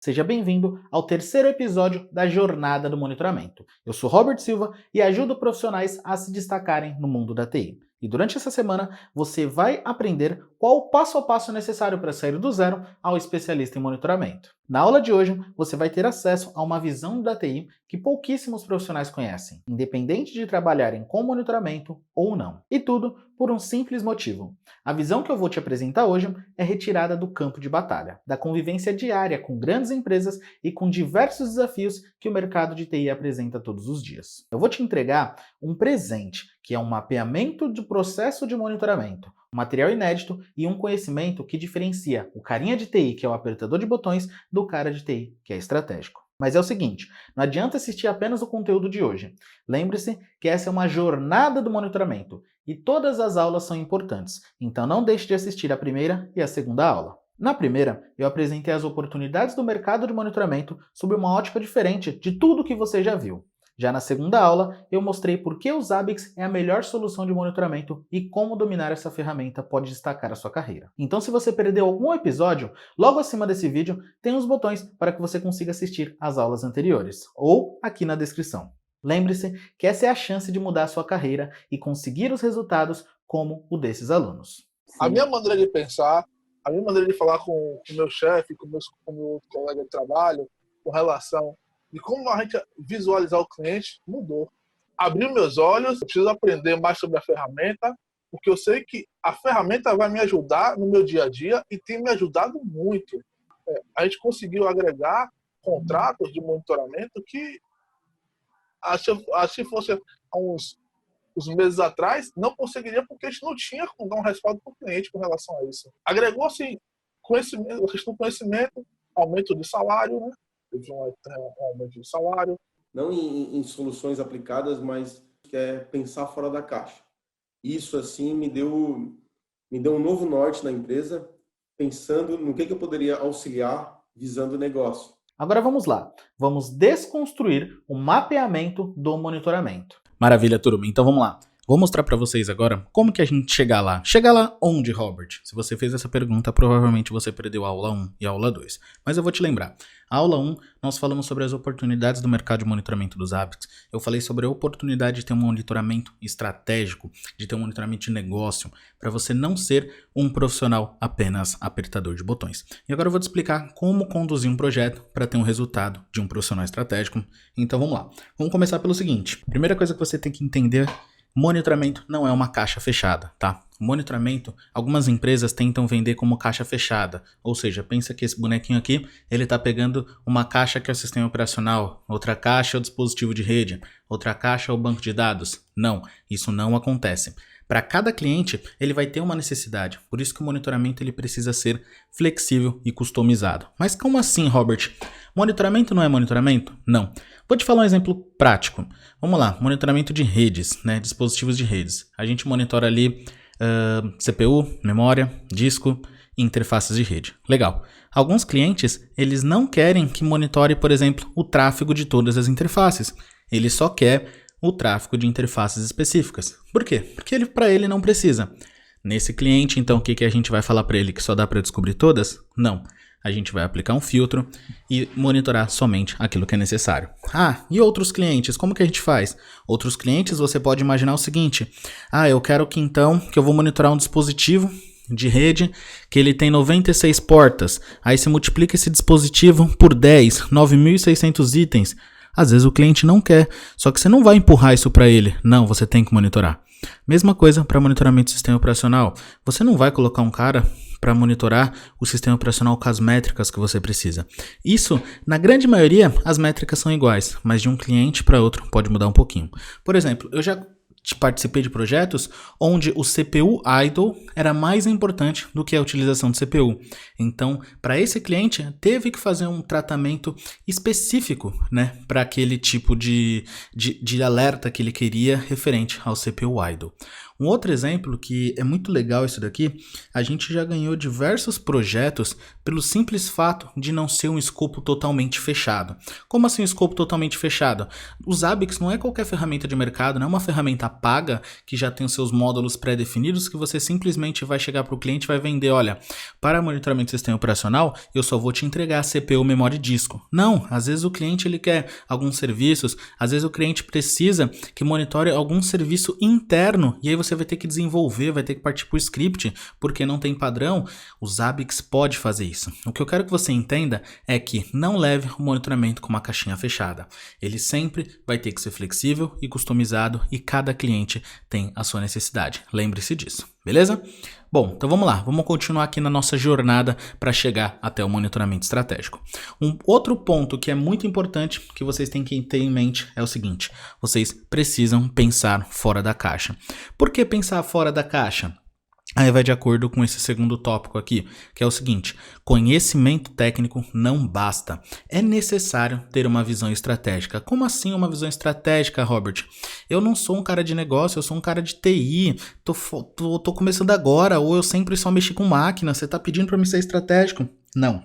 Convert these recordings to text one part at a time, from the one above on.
Seja bem-vindo ao terceiro episódio da Jornada do Monitoramento. Eu sou Robert Silva e ajudo profissionais a se destacarem no mundo da TI. E durante essa semana você vai aprender qual o passo a passo necessário para sair do zero ao especialista em monitoramento. Na aula de hoje, você vai ter acesso a uma visão da TI que pouquíssimos profissionais conhecem, independente de trabalharem com monitoramento ou não. E tudo por um simples motivo. A visão que eu vou te apresentar hoje é retirada do campo de batalha, da convivência diária com grandes empresas e com diversos desafios que o mercado de TI apresenta todos os dias. Eu vou te entregar um presente, que é um mapeamento do processo de monitoramento, um material inédito e um conhecimento que diferencia o carinha de TI, que é o apertador de botões, do cara de TI, que é estratégico. Mas é o seguinte, não adianta assistir apenas o conteúdo de hoje. Lembre-se que essa é uma jornada do monitoramento e todas as aulas são importantes, então não deixe de assistir a primeira e a segunda aula. Na primeira, eu apresentei as oportunidades do mercado de monitoramento sob uma ótica diferente de tudo que você já viu. Já na segunda aula, eu mostrei por que o Zabbix é a melhor solução de monitoramento e como dominar essa ferramenta pode destacar a sua carreira. Então, se você perdeu algum episódio, logo acima desse vídeo tem os botões para que você consiga assistir às aulas anteriores, ou aqui na descrição. Lembre-se que essa é a chance de mudar a sua carreira e conseguir os resultados como o desses alunos. A minha maneira de pensar, a minha maneira de falar com o meu chefe, com o meu colega de trabalho, com relação de como a gente visualizar o cliente, mudou. Abriu meus olhos, eu preciso aprender mais sobre a ferramenta, porque eu sei que a ferramenta vai me ajudar no meu dia a dia e tem me ajudado muito. A gente conseguiu agregar contratos de monitoramento que, se fosse há uns meses atrás, não conseguiria porque a gente não tinha como dar um respaldo para o cliente com relação a isso. Agregou-se conhecimento, a questão do conhecimento, aumento de salário, né? Teve um aumento de salário. Não em soluções aplicadas, mas quer pensar fora da caixa. Isso, assim, me deu um novo norte na empresa, pensando no que eu poderia auxiliar visando o negócio. Agora vamos lá. Vamos desconstruir o mapeamento do monitoramento. Maravilha, turma. Então vamos lá. Vou mostrar para vocês agora como que a gente chega lá. Chega lá onde, Robert? Se você fez essa pergunta, provavelmente você perdeu a aula 1 e a aula 2. Mas eu vou te lembrar. A aula 1, nós falamos sobre as oportunidades do mercado de monitoramento dos Zabbix. Eu falei sobre a oportunidade de ter um monitoramento estratégico, de ter um monitoramento de negócio, para você não ser um profissional apenas apertador de botões. E agora eu vou te explicar como conduzir um projeto para ter um resultado de um profissional estratégico. Então vamos lá. Vamos começar pelo seguinte. Primeira coisa que você tem que entender: monitoramento não é uma caixa fechada, tá? Monitoramento, algumas empresas tentam vender como caixa fechada, ou seja, pensa que esse bonequinho aqui, ele tá pegando uma caixa que é o sistema operacional, outra caixa é o dispositivo de rede, outra caixa é o banco de dados. Não, isso não acontece. Para cada cliente, ele vai ter uma necessidade, por isso que o monitoramento ele precisa ser flexível e customizado. Mas como assim, Robert? Monitoramento não é monitoramento? Não. Vou te falar um exemplo prático. Vamos lá, monitoramento de redes, né? Dispositivos de redes. A gente monitora ali CPU, memória, disco e interfaces de rede. Legal. Alguns clientes, eles não querem que monitore, por exemplo, o tráfego de todas as interfaces. Ele só quer o tráfego de interfaces específicas. Por quê? Porque para ele não precisa. Nesse cliente, então, o que a gente vai falar para ele? Que só dá para descobrir todas? Não. A gente vai aplicar um filtro e monitorar somente aquilo que é necessário. Ah, e outros clientes, como que a gente faz? Outros clientes, você pode imaginar o seguinte: eu quero que eu vou monitorar um dispositivo de rede que ele tem 96 portas. Aí você multiplica esse dispositivo por 10, 9.600 itens. Às vezes o cliente não quer, só que você não vai empurrar isso para ele. Não, você tem que monitorar. Mesma coisa para monitoramento do sistema operacional. Você não vai colocar um cara para monitorar o sistema operacional com as métricas que você precisa. Isso, na grande maioria, as métricas são iguais, mas de um cliente para outro pode mudar um pouquinho. Por exemplo, eu já participei de projetos onde o CPU idle era mais importante do que a utilização do CPU. Então, para esse cliente, teve que fazer um tratamento específico, né, para aquele tipo de alerta que ele queria referente ao CPU idle. Um outro exemplo que é muito legal isso daqui, a gente já ganhou diversos projetos pelo simples fato de não ser um escopo totalmente fechado. Como assim um escopo totalmente fechado? O Zabbix não é qualquer ferramenta de mercado, não é uma ferramenta paga que já tem os seus módulos pré-definidos que você simplesmente vai chegar para o cliente e vai vender, olha, para monitoramento de sistema operacional, eu só vou te entregar CPU, memória e disco. Não, às vezes o cliente ele quer alguns serviços, às vezes o cliente precisa que monitore algum serviço interno e aí você vai ter que desenvolver, vai ter que partir para o script porque não tem padrão. O Zabbix pode fazer isso. O que eu quero que você entenda é que não leve o monitoramento com uma caixinha fechada. Ele sempre vai ter que ser flexível e customizado e cada cliente tem a sua necessidade. Lembre-se disso, beleza? Bom, então vamos lá, vamos continuar aqui na nossa jornada para chegar até o monitoramento estratégico. Um outro ponto que é muito importante que vocês têm que ter em mente é o seguinte: vocês precisam pensar fora da caixa. Por que pensar fora da caixa? Aí vai de acordo com esse segundo tópico aqui, que é o seguinte: conhecimento técnico não basta. É necessário ter uma visão estratégica. Como assim uma visão estratégica, Robert? Eu não sou um cara de negócio, eu sou um cara de TI, tô começando agora, ou eu sempre só mexi com máquina, você tá pedindo para mim ser estratégico? Não.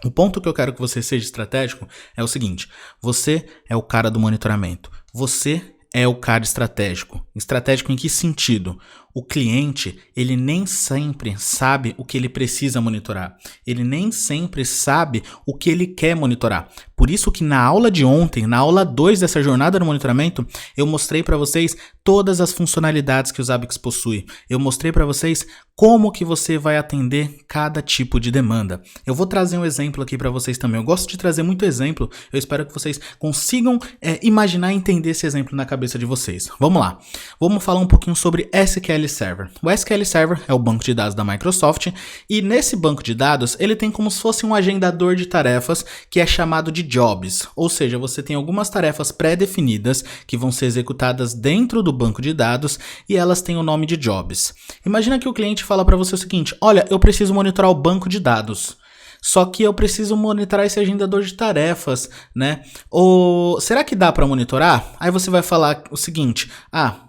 O ponto que eu quero que você seja estratégico é o seguinte: você é o cara do monitoramento, você é o cara estratégico. Estratégico em que sentido? O cliente, ele nem sempre sabe o que ele precisa monitorar. Ele nem sempre sabe o que ele quer monitorar. Por isso que na aula de ontem, na aula 2 dessa jornada do monitoramento, eu mostrei para vocês todas as funcionalidades que o Zabbix possui. Eu mostrei para vocês como que você vai atender cada tipo de demanda. Eu vou trazer um exemplo aqui para vocês também. Eu gosto de trazer muito exemplo. Eu espero que vocês consigam imaginar e entender esse exemplo na cabeça de vocês. Vamos lá. Vamos falar um pouquinho sobre SQL Server. O SQL Server é o banco de dados da Microsoft e nesse banco de dados ele tem como se fosse um agendador de tarefas que é chamado de jobs, ou seja, você tem algumas tarefas pré-definidas que vão ser executadas dentro do banco de dados e elas têm o nome de jobs. Imagina que o cliente fala para você o seguinte: olha, eu preciso monitorar o banco de dados. Só que eu preciso monitorar esse agendador de tarefas, né? Ou será que dá para monitorar? Aí você vai falar o seguinte: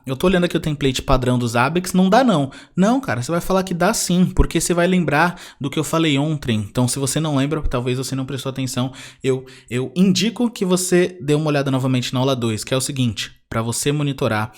eu tô olhando aqui o template padrão do Zabbix, não dá não. Não, cara, você vai falar que dá sim, porque você vai lembrar do que eu falei ontem. Então, se você não lembra, talvez você não prestou atenção, eu indico que você dê uma olhada novamente na aula 2, que é o seguinte: para você monitorar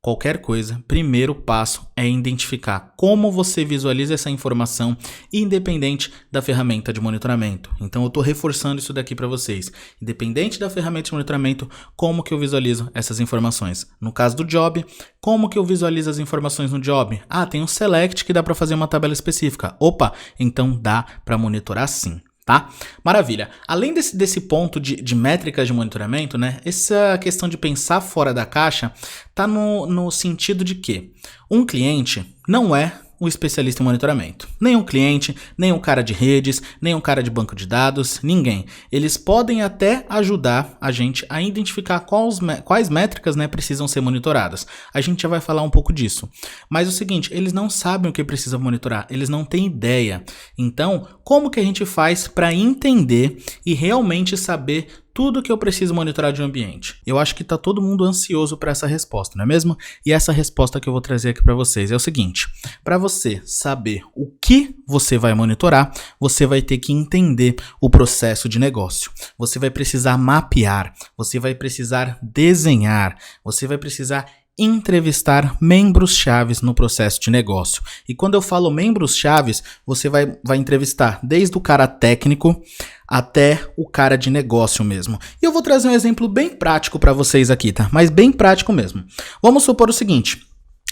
qualquer coisa, primeiro passo é identificar como você visualiza essa informação independente da ferramenta de monitoramento. Então eu estou reforçando isso daqui para vocês. Independente da ferramenta de monitoramento, como que eu visualizo essas informações? No caso do job, como que eu visualizo as informações no job? Tem um select que dá para fazer uma tabela específica. Opa, então dá para monitorar sim. Tá? Maravilha. Além desse ponto de métricas de monitoramento, né? Essa questão de pensar fora da caixa tá no sentido de que um cliente não é um especialista em monitoramento. Nem um cliente, nem um cara de redes, nem um cara de banco de dados, ninguém. Eles podem até ajudar a gente a identificar quais métricas, né, precisam ser monitoradas. A gente já vai falar um pouco disso. Mas é o seguinte, eles não sabem o que precisa monitorar, eles não têm ideia. Então, como que a gente faz para entender e realmente saber tudo que eu preciso monitorar de um ambiente? Eu acho que tá todo mundo ansioso para essa resposta, não é mesmo? E essa resposta que eu vou trazer aqui para vocês é o seguinte: para você saber o que você vai monitorar, você vai ter que entender o processo de negócio. Você vai precisar mapear, você vai precisar desenhar, você vai precisar entrevistar membros chaves no processo de negócio. E quando eu falo membros chaves, você vai entrevistar desde o cara técnico até o cara de negócio mesmo. E eu vou trazer um exemplo bem prático para vocês aqui, tá? Mas bem prático mesmo. Vamos supor o seguinte: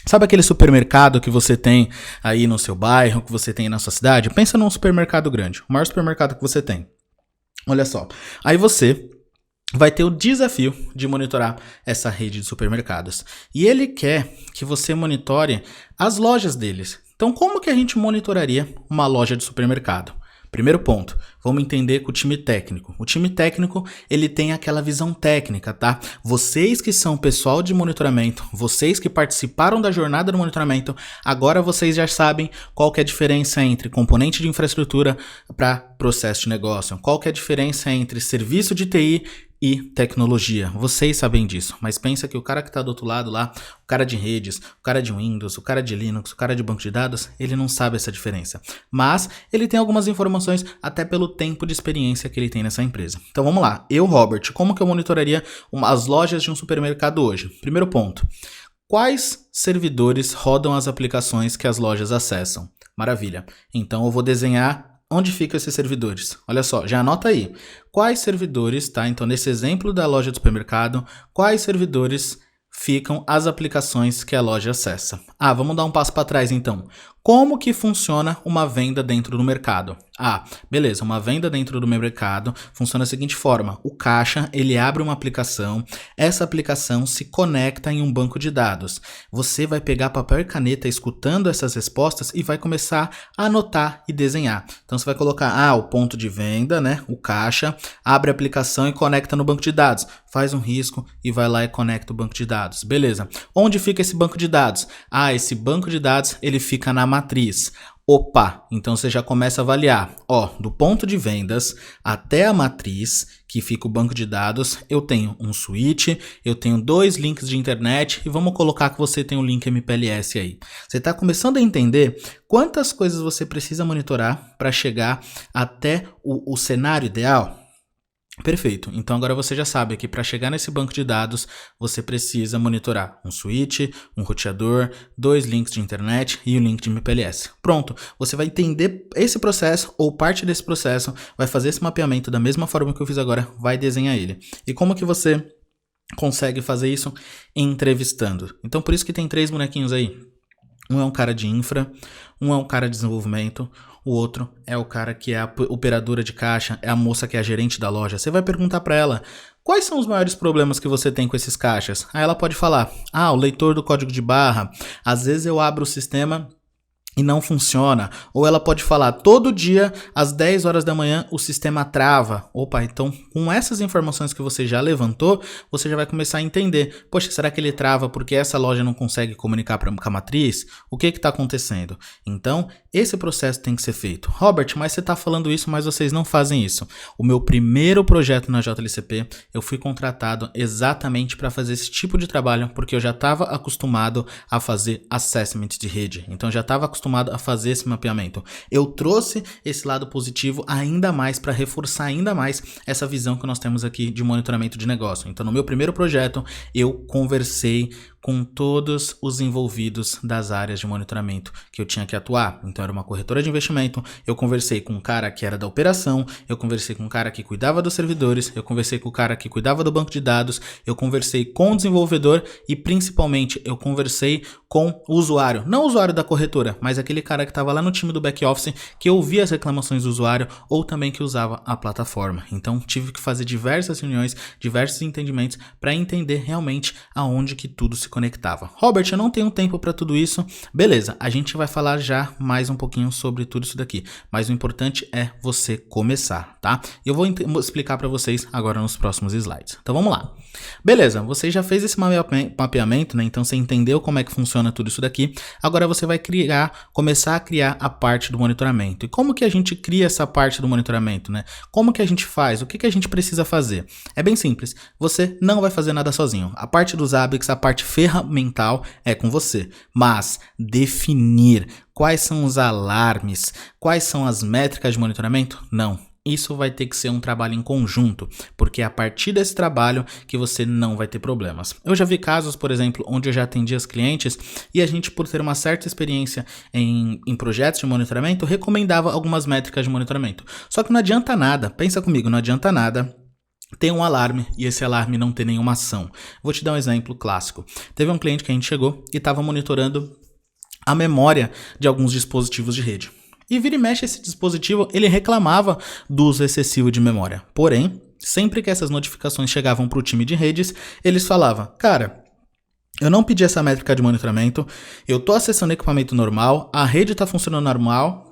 sabe aquele supermercado que você tem aí no seu bairro, que você tem na sua cidade? Pensa num supermercado grande, o maior supermercado que você tem. Olha só, aí você vai ter o desafio de monitorar essa rede de supermercados. E ele quer que você monitore as lojas deles. Então, como que a gente monitoraria uma loja de supermercado? Primeiro ponto, vamos entender com o time técnico. O time técnico, ele tem aquela visão técnica, tá? Vocês que são pessoal de monitoramento, vocês que participaram da jornada do monitoramento, agora vocês já sabem qual que é a diferença entre componente de infraestrutura para processo de negócio. Qual que é a diferença entre serviço de TI e tecnologia. Vocês sabem disso, mas pensa que o cara que está do outro lado lá, o cara de redes, o cara de Windows, o cara de Linux, o cara de banco de dados, ele não sabe essa diferença. Mas ele tem algumas informações até pelo tempo de experiência que ele tem nessa empresa. Então vamos lá. Eu, Robert, como que eu monitoraria as lojas de um supermercado hoje? Primeiro ponto. Quais servidores rodam as aplicações que as lojas acessam? Maravilha. Então eu vou desenhar onde ficam esses servidores. Olha só, já anota aí. Quais servidores, tá? Então nesse exemplo da loja do supermercado, quais servidores ficam as aplicações que a loja acessa? Vamos dar um passo para trás então. Como que funciona uma venda dentro do mercado? Beleza, uma venda dentro do meu mercado funciona da seguinte forma. O caixa, ele abre uma aplicação, essa aplicação se conecta em um banco de dados. Você vai pegar papel e caneta escutando essas respostas e vai começar a anotar e desenhar. Então você vai colocar, o ponto de venda, né? O caixa, abre a aplicação e conecta no banco de dados. Faz um risco e vai lá e conecta o banco de dados. Beleza. Onde fica esse banco de dados? Esse banco de dados, ele fica na matriz. Opa, então você já começa a avaliar. Do ponto de vendas até a matriz, que fica o banco de dados, eu tenho um switch, eu tenho 2 links de internet e vamos colocar que você tem um link MPLS aí. Você está começando a entender quantas coisas você precisa monitorar para chegar até o cenário ideal? Perfeito, então agora você já sabe que para chegar nesse banco de dados você precisa monitorar um switch, um roteador, 2 links de internet e o link de MPLS. Pronto, você vai entender esse processo ou parte desse processo, vai fazer esse mapeamento da mesma forma que eu fiz agora, vai desenhar ele. E como que você consegue fazer isso? Entrevistando. Então por isso que tem 3 bonequinhos aí. Um é um cara de infra, um é um cara de desenvolvimento, o outro é o cara que é a operadora de caixa, é a moça que é a gerente da loja. Você vai perguntar para ela, quais são os maiores problemas que você tem com esses caixas? Aí ela pode falar, o leitor do código de barra, às vezes eu abro o sistema e não funciona. Ou ela pode falar, todo dia, às 10 horas da manhã, o sistema trava. Opa, então com essas informações que você já levantou, você já vai começar a entender. Poxa, será que ele trava porque essa loja não consegue comunicar com a matriz? O que está acontecendo? Então, esse processo tem que ser feito. Robert, mas você está falando isso, mas vocês não fazem isso. O meu primeiro projeto na JLCP, eu fui contratado exatamente para fazer esse tipo de trabalho, porque eu já estava acostumado a fazer assessment de rede. Então, já estava acostumado a fazer esse mapeamento. Eu trouxe esse lado positivo ainda mais para reforçar ainda mais essa visão que nós temos aqui de monitoramento de negócio. Então, no meu primeiro projeto, eu conversei com todos os envolvidos das áreas de monitoramento que eu tinha que atuar. Então, era uma corretora de investimento, eu conversei com um cara que era da operação, eu conversei com um cara que cuidava dos servidores, eu conversei com o cara que cuidava do banco de dados, eu conversei com o desenvolvedor e, principalmente, eu conversei com o usuário. Não o usuário da corretora, mas aquele cara que estava lá no time do back-office, que ouvia as reclamações do usuário ou também que usava a plataforma. Então, tive que fazer diversas reuniões, diversos entendimentos para entender realmente aonde que tudo se conectava. Robert, eu não tenho tempo para tudo isso. Beleza, a gente vai falar já mais um pouquinho sobre tudo isso daqui, mas o importante é você começar, tá? Eu vou explicar para vocês agora nos próximos slides. Então vamos lá. Beleza, você já fez esse mapeamento, né? Então você entendeu como é que funciona tudo isso daqui. Agora você vai começar a criar a parte do monitoramento. E como que a gente cria essa parte do monitoramento, né? Como que a gente faz? O que que a gente precisa fazer? É bem simples. Você não vai fazer nada sozinho. A parte dos ABICs, a parte ferramental é com você. Mas definir quais são os alarmes, quais são as métricas de monitoramento? Não. Isso vai ter que ser um trabalho em conjunto, porque é a partir desse trabalho que você não vai ter problemas. Eu já vi casos, por exemplo, onde eu já atendi as clientes e a gente, por ter uma certa experiência em projetos de monitoramento, recomendava algumas métricas de monitoramento. Só que não adianta nada, pensa comigo, não adianta nada tem um alarme e esse alarme não tem nenhuma ação. Vou te dar um exemplo clássico. Teve um cliente que a gente chegou e estava monitorando a memória de alguns dispositivos de rede. E vira e mexe esse dispositivo, ele reclamava do uso excessivo de memória. Porém, sempre que essas notificações chegavam para o time de redes, eles falavam, cara, eu não pedi essa métrica de monitoramento, eu estou acessando equipamento normal, a rede está funcionando normal,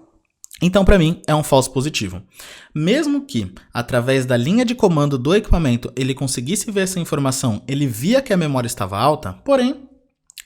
então para mim é um falso positivo. Mesmo que, através da linha de comando do equipamento, ele conseguisse ver essa informação, ele via que a memória estava alta, porém,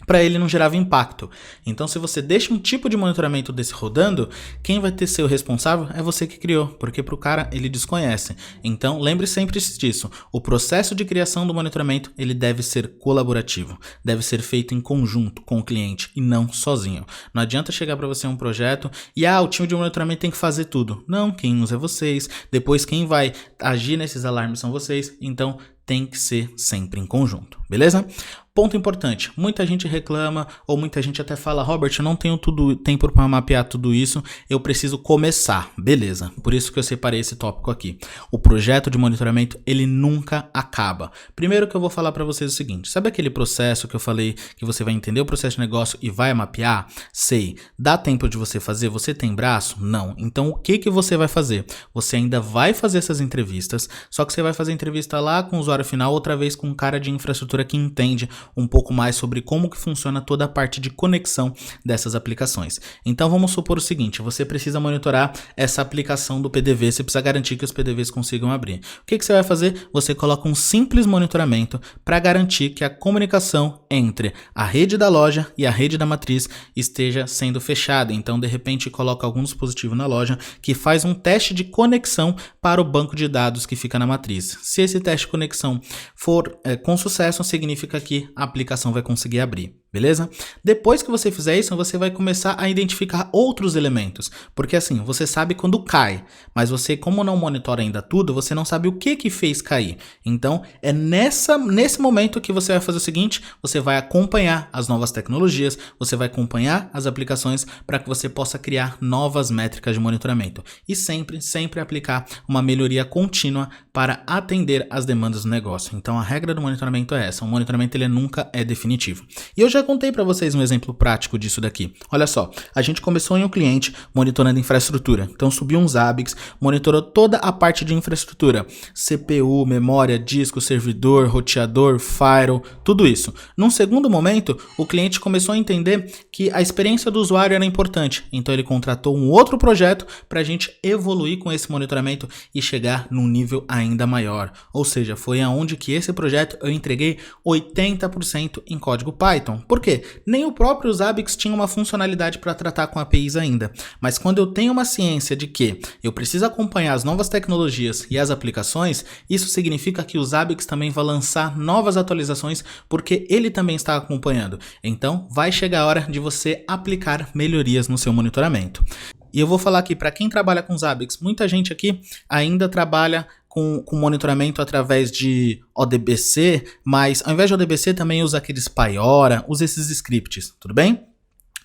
para ele não gerava impacto. Então, se você deixa um tipo de monitoramento desse rodando, quem vai ter ser o responsável é você que criou, porque para o cara ele desconhece. Então, lembre sempre disso. O processo de criação do monitoramento ele deve ser colaborativo, deve ser feito em conjunto com o cliente e não sozinho. Não adianta chegar para você um projeto e o time de monitoramento tem que fazer tudo. Não, quem usa é vocês. Depois quem vai agir nesses alarmes são vocês. Então, tem que ser sempre em conjunto, beleza? Ponto importante, muita gente reclama ou muita gente até fala, Robert, eu não tenho tempo para mapear tudo isso, eu preciso começar. Beleza, por isso que eu separei esse tópico aqui. O projeto de monitoramento, ele nunca acaba. Primeiro que eu vou falar para vocês o seguinte, sabe aquele processo que eu falei que você vai entender o processo de negócio e vai mapear? Sei. Dá tempo de você fazer? Você tem braço? Não. Então o que você vai fazer? Você ainda vai fazer essas entrevistas, só que você vai fazer entrevista lá com o usuário final, outra vez com um cara de infraestrutura que entende um pouco mais sobre como que funciona toda a parte de conexão dessas aplicações. Então vamos supor o seguinte, você precisa monitorar essa aplicação do PDV, você precisa garantir que os PDVs consigam abrir. O que você vai fazer? Você coloca um simples monitoramento para garantir que a comunicação entre a rede da loja e a rede da matriz esteja sendo fechada. Então de repente coloca algum dispositivo na loja que faz um teste de conexão para o banco de dados que fica na matriz. Se esse teste de conexão for com sucesso, significa que a aplicação vai conseguir abrir, beleza? Depois que você fizer isso, você vai começar a identificar outros elementos, porque assim, você sabe quando cai, mas você, como não monitora ainda tudo, você não sabe o que fez cair. Então, é nesse momento que você vai fazer o seguinte, você vai acompanhar as novas tecnologias, você vai acompanhar as aplicações para que você possa criar novas métricas de monitoramento e sempre aplicar uma melhoria contínua para atender as demandas do negócio. Então, a regra do monitoramento é essa, o monitoramento ele nunca é definitivo. E eu já contei para vocês um exemplo prático disso daqui. Olha só, a gente começou em um cliente monitorando infraestrutura. Então subiu uns ABICs, monitorou toda a parte de infraestrutura. CPU, memória, disco, servidor, roteador, firewall, tudo isso. Num segundo momento, o cliente começou a entender que a experiência do usuário era importante. Então ele contratou um outro projeto para a gente evoluir com esse monitoramento e chegar num nível ainda maior. Ou seja, foi aonde que esse projeto eu entreguei 80% em código Python. Por quê? Nem o próprio Zabbix tinha uma funcionalidade para tratar com APIs ainda. Mas quando eu tenho uma ciência de que eu preciso acompanhar as novas tecnologias e as aplicações, isso significa que o Zabbix também vai lançar novas atualizações porque ele também está acompanhando. Então vai chegar a hora de você aplicar melhorias no seu monitoramento. E eu vou falar aqui, para quem trabalha com Zabbix, muita gente aqui ainda trabalha com monitoramento através de ODBC, mas ao invés de ODBC também usa aqueles Payora, usa esses scripts, tudo bem?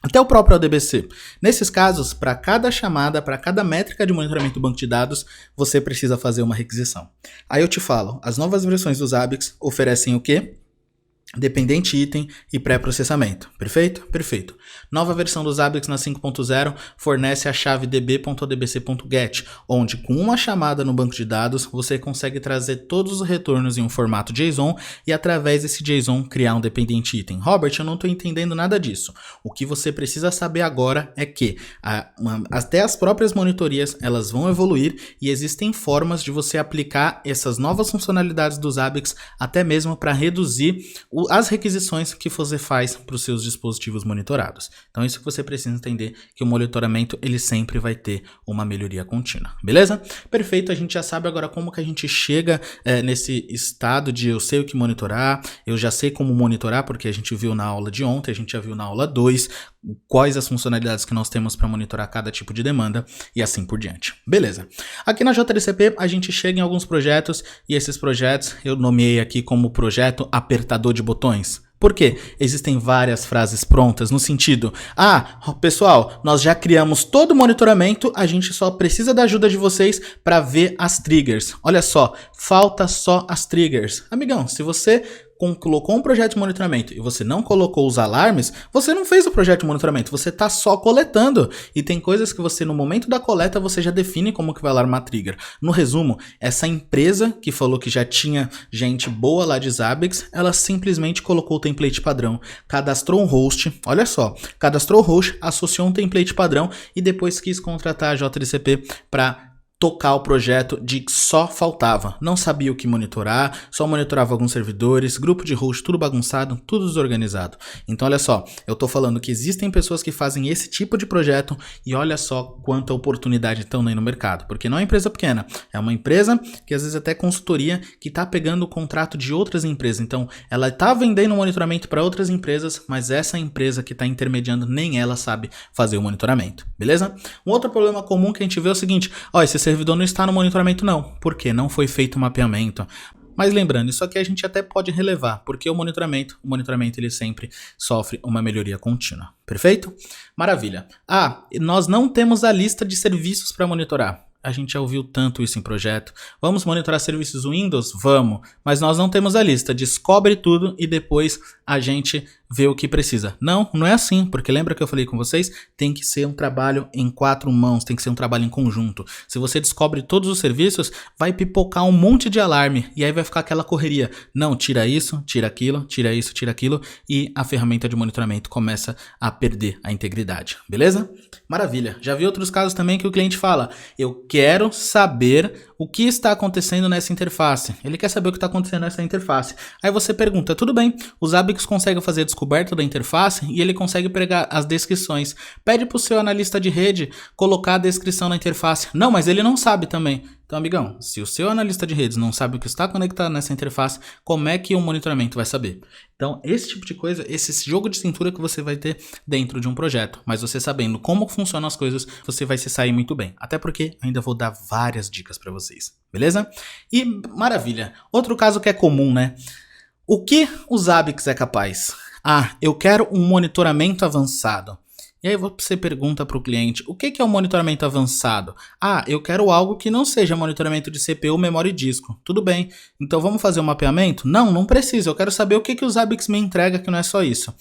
Até o próprio ODBC. Nesses casos, para cada chamada, para cada métrica de monitoramento do banco de dados, você precisa fazer uma requisição. Aí eu te falo, as novas versões do Zabbix oferecem o quê? Dependente item e pré-processamento. Perfeito? Perfeito. Nova versão do Zabbix na 5.0 fornece a chave db.odbc.get, onde com uma chamada no banco de dados você consegue trazer todos os retornos em um formato JSON e através desse JSON criar um dependente item. Robert, eu não estou entendendo nada disso. O que você precisa saber agora é que até as próprias monitorias elas vão evoluir e existem formas de você aplicar essas novas funcionalidades do Zabbix até mesmo para reduzir as requisições que você faz para os seus dispositivos monitorados. Então isso que você precisa entender, que o monitoramento ele sempre vai ter uma melhoria contínua, beleza? Perfeito, a gente já sabe agora como que a gente chega nesse estado de eu sei o que monitorar, eu já sei como monitorar porque a gente viu na aula de ontem, a gente já viu na aula 2 quais as funcionalidades que nós temos para monitorar cada tipo de demanda e assim por diante. Beleza. Aqui na JDCP a gente chega em alguns projetos e esses projetos eu nomeei aqui como projeto apertador de botões. Por quê? Existem várias frases prontas no sentido, pessoal, nós já criamos todo o monitoramento, a gente só precisa da ajuda de vocês para ver as triggers. Olha só, falta só as triggers. Amigão, se você colocou um projeto de monitoramento e você não colocou os alarmes, você não fez o projeto de monitoramento, você está só coletando. E tem coisas que você, no momento da coleta, você já define como que vai alarmar a trigger. No resumo, essa empresa que falou que já tinha gente boa lá de Zabbix, ela simplesmente colocou o template padrão, cadastrou um host, olha só, cadastrou o host, associou um template padrão e depois quis contratar a JDCP para tocar o projeto de que só faltava. Não sabia o que monitorar, só monitorava alguns servidores, grupo de host, tudo bagunçado, tudo desorganizado. Então olha só, eu tô falando que existem pessoas que fazem esse tipo de projeto e olha só quanta oportunidade estão aí no mercado. Porque não é uma empresa pequena, é uma empresa que às vezes até consultoria que tá pegando o contrato de outras empresas. Então ela tá vendendo monitoramento para outras empresas, mas essa empresa que tá intermediando nem ela sabe fazer o monitoramento, beleza? Um outro problema comum que a gente vê é o seguinte, ó, esse servidor não está no monitoramento não, porque não foi feito o mapeamento. Mas lembrando, isso aqui a gente até pode relevar, porque o monitoramento ele sempre sofre uma melhoria contínua, perfeito? Maravilha. Ah, nós não temos a lista de serviços para monitorar. A gente já ouviu tanto isso em projeto. Vamos monitorar serviços Windows? Vamos. Mas nós não temos a lista. Descobre tudo e depois a gente vê o que precisa. Não, não é assim. Porque lembra que eu falei com vocês? Tem que ser um trabalho em 4 mãos. Tem que ser um trabalho em conjunto. Se você descobre todos os serviços, vai pipocar um monte de alarme. E aí vai ficar aquela correria. Não, tira isso, tira aquilo, tira isso, tira aquilo. E a ferramenta de monitoramento começa a perder a integridade. Beleza? Maravilha. Já vi outros casos também que o cliente fala, eu quero saber o que está acontecendo nessa interface. Ele quer saber o que está acontecendo nessa interface. Aí você pergunta, tudo bem, o Zabbix consegue fazer a descoberta da interface e ele consegue pegar as descrições. Pede para o seu analista de rede colocar a descrição na interface. Não, mas ele não sabe também. Então, amigão, se o seu analista de redes não sabe o que está conectado nessa interface, como é que o monitoramento vai saber? Então, esse tipo de coisa, esse jogo de cintura que você vai ter dentro de um projeto. Mas você sabendo como funcionam as coisas, você vai se sair muito bem. Até porque ainda vou dar várias dicas para vocês, beleza? E maravilha. Outro caso que é comum, né? O que o Zabbix é capaz? Ah, eu quero um monitoramento avançado. E aí você pergunta para o cliente, o que é um monitoramento avançado? Ah, eu quero algo que não seja monitoramento de CPU, memória e disco. Tudo bem, então vamos fazer um mapeamento? Não, não precisa, eu quero saber o que o Zabbix me entrega que não é só isso.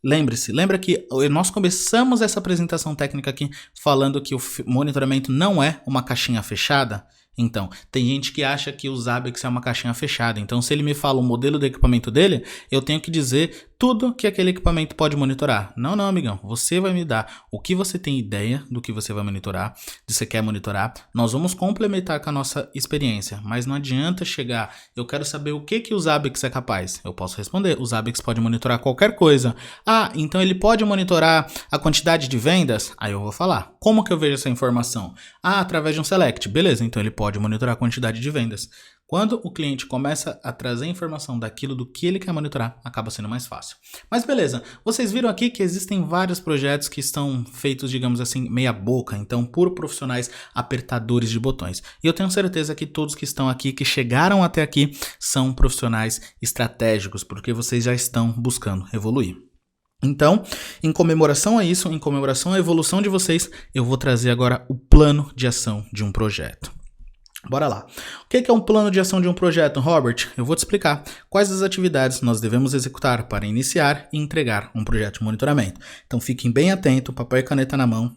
Lembra que nós começamos essa apresentação técnica aqui falando que o monitoramento não é uma caixinha fechada? Então, tem gente que acha que o Zabbix é uma caixinha fechada. Então, se ele me fala o modelo do equipamento dele, eu tenho que dizer tudo que aquele equipamento pode monitorar. Não, amigão. Você vai me dar o que você tem ideia do que você vai monitorar, do que você quer monitorar. Nós vamos complementar com a nossa experiência. Mas não adianta chegar, eu quero saber o que o Zabbix é capaz. Eu posso responder, o Zabbix pode monitorar qualquer coisa. Ah, então ele pode monitorar a quantidade de vendas? Aí eu vou falar. Como que eu vejo essa informação? Ah, através de um select. Beleza, então ele pode monitorar a quantidade de vendas. Quando o cliente começa a trazer informação daquilo do que ele quer monitorar, acaba sendo mais fácil. Mas beleza, vocês viram aqui que existem vários projetos que estão feitos, digamos assim, meia boca, então por profissionais apertadores de botões. E eu tenho certeza que todos que estão aqui, que chegaram até aqui, são profissionais estratégicos, porque vocês já estão buscando evoluir. Então, em comemoração a isso, em comemoração à evolução de vocês, eu vou trazer agora o plano de ação de um projeto. Bora lá. O que é um plano de ação de um projeto, Robert? Eu vou te explicar quais as atividades nós devemos executar para iniciar e entregar um projeto de monitoramento. Então fiquem bem atentos, papel e caneta na mão.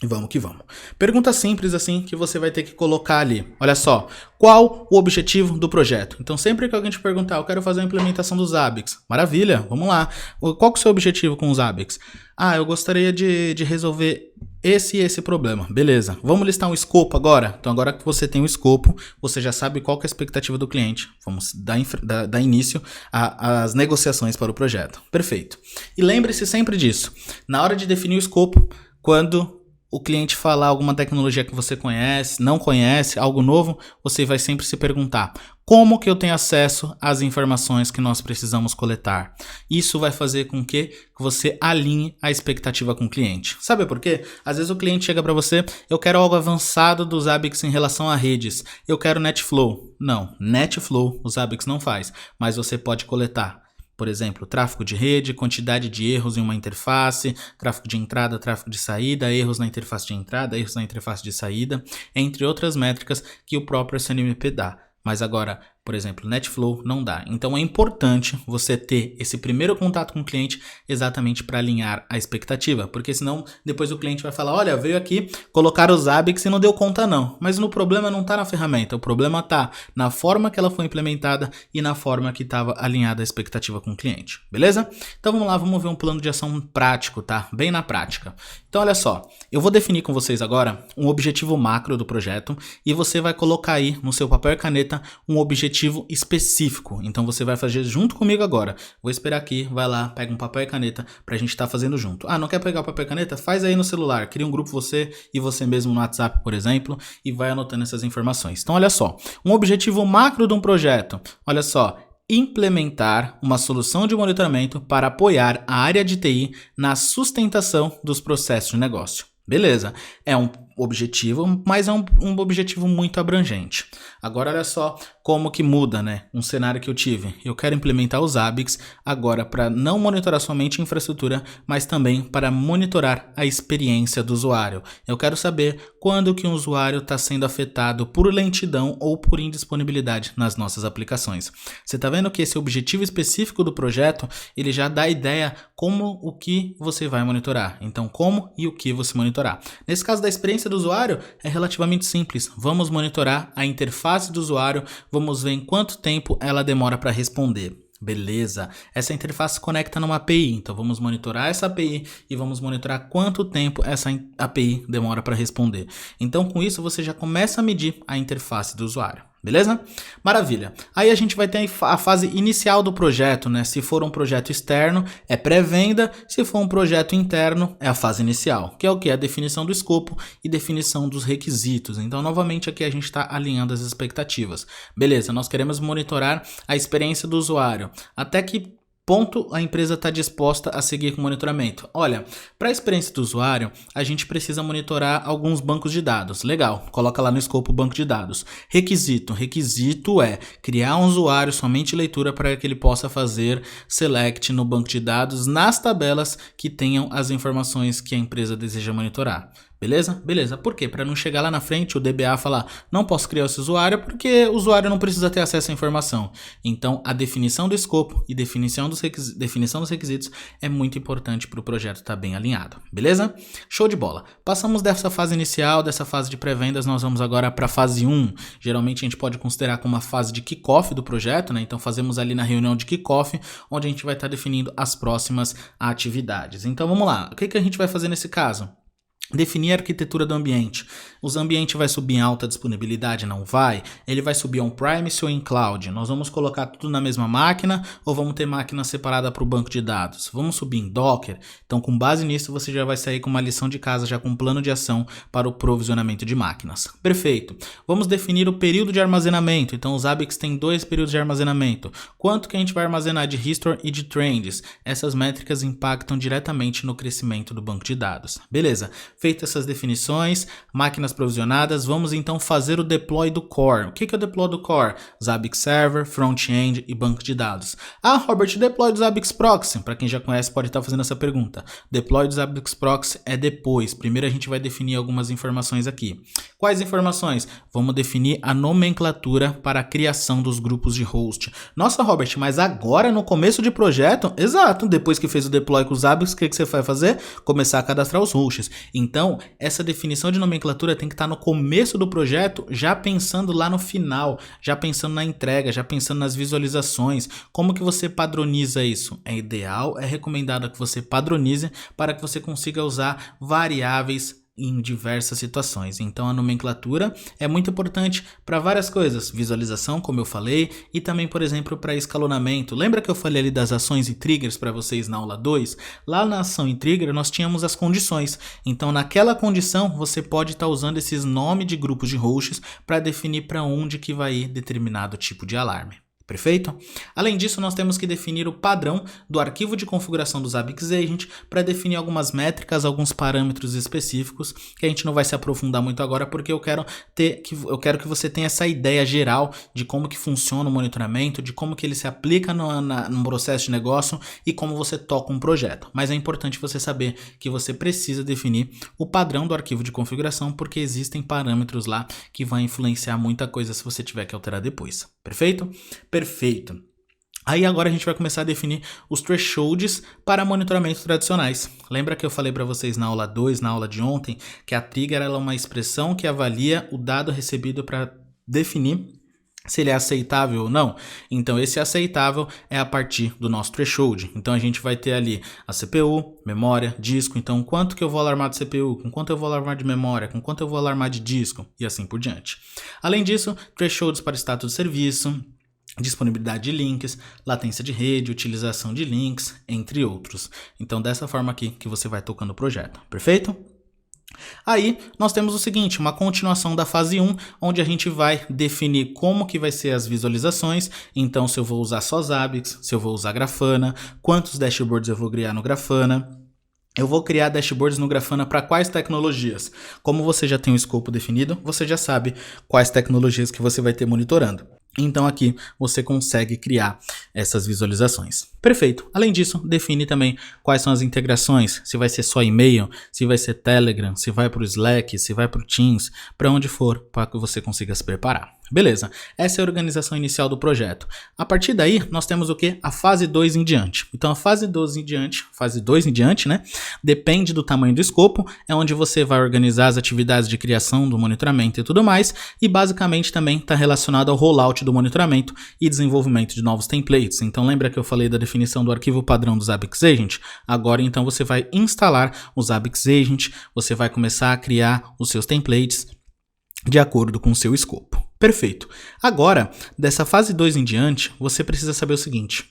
E vamos que vamos. Pergunta simples assim que você vai ter que colocar ali. Olha só, qual o objetivo do projeto? Então sempre que alguém te perguntar, eu quero fazer a implementação do Zabbix. Maravilha, vamos lá. Qual que é o seu objetivo com o Zabbix? Ah, eu gostaria de resolver esse e esse problema. Beleza, vamos listar um escopo agora? Então agora que você tem o escopo, você já sabe qual que é a expectativa do cliente. Vamos dar início às negociações para o projeto. Perfeito. E lembre-se sempre disso. Na hora de definir o escopo, quando o cliente falar alguma tecnologia que você conhece, não conhece, algo novo, você vai sempre se perguntar, como que eu tenho acesso às informações que nós precisamos coletar? Isso vai fazer com que você alinhe a expectativa com o cliente. Sabe por quê? Às vezes o cliente chega para você, eu quero algo avançado do Zabbix em relação a redes, eu quero NetFlow. Não, NetFlow o Zabbix não faz, mas você pode coletar. Por exemplo, tráfego de rede, quantidade de erros em uma interface, tráfego de entrada, tráfego de saída, erros na interface de entrada, erros na interface de saída, entre outras métricas que o próprio SNMP dá. Mas agora, Por exemplo, NetFlow não dá. Então é importante você ter esse primeiro contato com o cliente exatamente para alinhar a expectativa, porque senão depois o cliente vai falar, olha, veio aqui colocar os Zabbix e não deu conta não. Mas o problema não está na ferramenta, o problema está na forma que ela foi implementada e na forma que estava alinhada a expectativa com o cliente, beleza? Então vamos lá, vamos ver um plano de ação prático, tá? Bem na prática. Então olha só, eu vou definir com vocês agora um objetivo macro do projeto e você vai colocar aí no seu papel e caneta um objetivo específico. Então você vai fazer junto comigo agora. Vou esperar aqui, vai lá, pega um papel e caneta pra gente estar fazendo junto. Ah, não quer pegar o papel e caneta? Faz aí no celular, cria um grupo você e você mesmo no WhatsApp, por exemplo, e vai anotando essas informações. Então olha só, um objetivo macro de um projeto. Olha só, implementar uma solução de monitoramento para apoiar a área de TI na sustentação dos processos de negócio. Beleza, é um objetivo, mas é um objetivo muito abrangente. Agora olha só como que muda, né? Um cenário que eu tive. Eu quero implementar os Zabbix agora para não monitorar somente a infraestrutura, mas também para monitorar a experiência do usuário. Eu quero saber quando que um usuário está sendo afetado por lentidão ou por indisponibilidade nas nossas aplicações. Você está vendo que esse objetivo específico do projeto, ele já dá ideia como o que você vai monitorar. Então, como e o que você monitorar. Nesse caso da experiência do usuário, é relativamente simples. Vamos monitorar a interface do usuário, vamos ver em quanto tempo ela demora para responder. Beleza, essa interface conecta numa API, então vamos monitorar essa API e vamos monitorar quanto tempo essa API demora para responder. Então com isso você já começa a medir a interface do usuário. Beleza? Maravilha. Aí a gente vai ter a fase inicial do projeto, né? Se for um projeto externo, é pré-venda. Se for um projeto interno, é a fase inicial, que é o que? A definição do escopo e definição dos requisitos. Então, novamente, aqui a gente está alinhando as expectativas. Beleza, nós queremos monitorar a experiência do usuário. Até que ponto a empresa está disposta a seguir com o monitoramento? Olha, para a experiência do usuário, a gente precisa monitorar alguns bancos de dados. Legal, coloca lá no escopo banco de dados. Requisito. Requisito é criar um usuário somente leitura para que ele possa fazer select no banco de dados nas tabelas que tenham as informações que a empresa deseja monitorar. Beleza? Beleza. Por quê? Para não chegar lá na frente o DBA falar, não posso criar esse usuário porque o usuário não precisa ter acesso à informação. Então, a definição do escopo e definição dos requisitos é muito importante para o projeto estar bem alinhado. Beleza? Show de bola. Passamos dessa fase inicial, dessa fase de pré-vendas, nós vamos agora para a fase 1. Geralmente a gente pode considerar como uma fase de kickoff do projeto, né? Então, fazemos ali na reunião de kickoff, onde a gente vai estar definindo as próximas atividades. Então, vamos lá. O que a gente vai fazer nesse caso? Definir a arquitetura do ambiente. O ambiente vai subir em alta disponibilidade? Não vai. Ele vai subir on-premise ou em cloud? Nós vamos colocar tudo na mesma máquina ou vamos ter máquina separada para o banco de dados? Vamos subir em Docker? Então, com base nisso, você já vai sair com uma lição de casa, já com um plano de ação para o provisionamento de máquinas. Perfeito. Vamos definir o período de armazenamento. Então, os Zabbix têm 2 períodos de armazenamento. Quanto que a gente vai armazenar de history e de trends? Essas métricas impactam diretamente no crescimento do banco de dados. Beleza. Feitas essas definições, máquinas provisionadas, vamos então fazer o deploy do core. O que é o deploy do core? Zabbix Server, front-end e banco de dados. Ah, Robert, deploy do Zabbix Proxy. Para quem já conhece pode estar fazendo essa pergunta. Deploy do Zabbix Proxy é depois. Primeiro a gente vai definir algumas informações aqui. Quais informações? Vamos definir a nomenclatura para a criação dos grupos de host. Nossa, Robert, mas agora no começo de projeto? Exato, depois que fez o deploy com os Zabbix, o que você vai fazer? Começar a cadastrar os hosts. Então, essa definição de nomenclatura tem que estar no começo do projeto, já pensando lá no final, já pensando na entrega, já pensando nas visualizações. Como que você padroniza isso? É ideal, é recomendado que você padronize para que você consiga usar variáveis em diversas situações. Então a nomenclatura é muito importante para várias coisas, visualização, como eu falei, e também, por exemplo, para escalonamento. Lembra que eu falei ali das ações e triggers para vocês na aula 2? Lá na ação e trigger nós tínhamos as condições. Então naquela condição você pode estar usando esses nomes de grupos de hosts para definir para onde que vai ir determinado tipo de alarme. Perfeito? Além disso, nós temos que definir o padrão do arquivo de configuração do Zabbix Agent para definir algumas métricas, alguns parâmetros específicos que a gente não vai se aprofundar muito agora porque eu quero que você tenha essa ideia geral de como que funciona o monitoramento, de como que ele se aplica no processo de negócio e como você toca um projeto. Mas é importante você saber que você precisa definir o padrão do arquivo de configuração porque existem parâmetros lá que vão influenciar muita coisa se você tiver que alterar depois. Perfeito? Perfeito. Aí agora a gente vai começar a definir os thresholds para monitoramentos tradicionais. Lembra que eu falei para vocês na aula 2, na aula de ontem, que a trigger ela é uma expressão que avalia o dado recebido para definir se ele é aceitável ou não? Então esse aceitável é a partir do nosso threshold. Então a gente vai ter ali a CPU, memória, disco. Então quanto que eu vou alarmar de CPU, com quanto eu vou alarmar de memória, com quanto eu vou alarmar de disco e assim por diante. Além disso, thresholds para status de serviço, disponibilidade de links, latência de rede, utilização de links, entre outros. Então dessa forma aqui que você vai tocando o projeto, perfeito? Aí nós temos o seguinte, uma continuação da fase 1, onde a gente vai definir como que vai ser as visualizações, então se eu vou usar só Zabbix, se eu vou usar Grafana, quantos dashboards eu vou criar no Grafana. Eu vou criar dashboards no Grafana para quais tecnologias? Como você já tem um escopo definido, você já sabe quais tecnologias que você vai ter monitorando. Então aqui você consegue criar essas visualizações. Perfeito. Além disso, define também quais são as integrações, se vai ser só e-mail, se vai ser Telegram, se vai para o Slack, se vai para o Teams, para onde for, para que você consiga se preparar. Beleza, essa é a organização inicial do projeto. A partir daí, nós temos o que? A fase 2 em diante. Então a fase 2 em diante, né? Depende do tamanho do escopo, é onde você vai organizar as atividades de criação do monitoramento e tudo mais, e basicamente também está relacionado ao rollout do monitoramento e desenvolvimento de novos templates. Então lembra que eu falei da definição do arquivo padrão do Zabbix Agent? Agora então você vai instalar o Zabbix Agent, você vai começar a criar os seus templates de acordo com o seu escopo. Perfeito. Agora, dessa fase 2 em diante, você precisa saber o seguinte.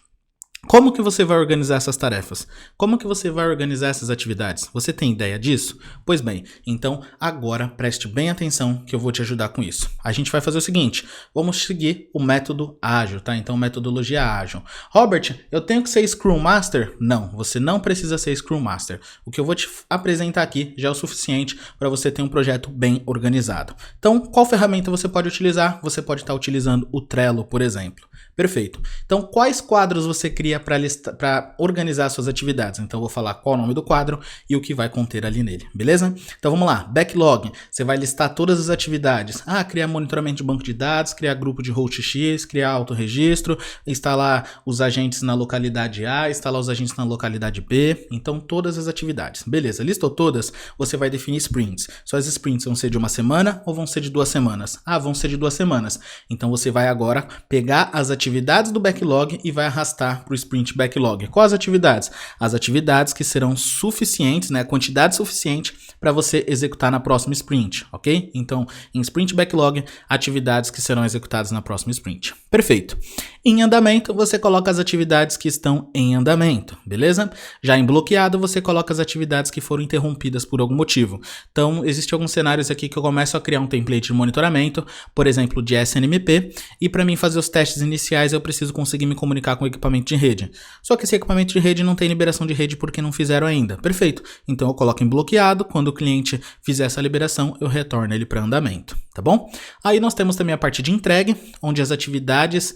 Como que você vai organizar essas tarefas? Como que você vai organizar essas atividades? Você tem ideia disso? Pois bem, então agora preste bem atenção que eu vou te ajudar com isso. A gente vai fazer o seguinte, vamos seguir o método ágil, tá? Então metodologia ágil. Robert, eu tenho que ser Scrum Master? Não, você não precisa ser Scrum Master. O que eu vou te apresentar aqui já é o suficiente para você ter um projeto bem organizado. Então, qual ferramenta você pode utilizar? Você pode estar utilizando o Trello, por exemplo. Perfeito. Então, quais quadros você cria para organizar suas atividades? Então, eu vou falar qual é o nome do quadro e o que vai conter ali nele, beleza? Então, vamos lá. Backlog. Você vai listar todas as atividades. Criar monitoramento de banco de dados, criar grupo de host X, criar autorregistro, instalar os agentes na localidade A, instalar os agentes na localidade B. Então, todas as atividades. Beleza, listou todas? Você vai definir sprints. Suas sprints vão ser de 1 semana ou vão ser de 2 semanas? Vão ser de 2 semanas. Então, você vai agora pegar as atividades do backlog e vai arrastar para o sprint backlog. Quais atividades? As atividades que serão suficientes, né, quantidade suficiente para você executar na próxima sprint, ok? Então, em sprint backlog, atividades que serão executadas na próxima sprint. Perfeito. Em andamento, você coloca as atividades que estão em andamento, beleza? Já em bloqueado, você coloca as atividades que foram interrompidas por algum motivo. Então, existem alguns cenários aqui que eu começo a criar um template de monitoramento, por exemplo, de SNMP, e para mim fazer os testes iniciais, eu preciso conseguir me comunicar com o equipamento de rede. Só que esse equipamento de rede não tem liberação de rede porque não fizeram ainda. Perfeito. Então, eu coloco em bloqueado, quando o cliente fizer essa liberação, eu retorno ele para andamento, tá bom? Aí nós temos também a parte de entregue, onde as atividades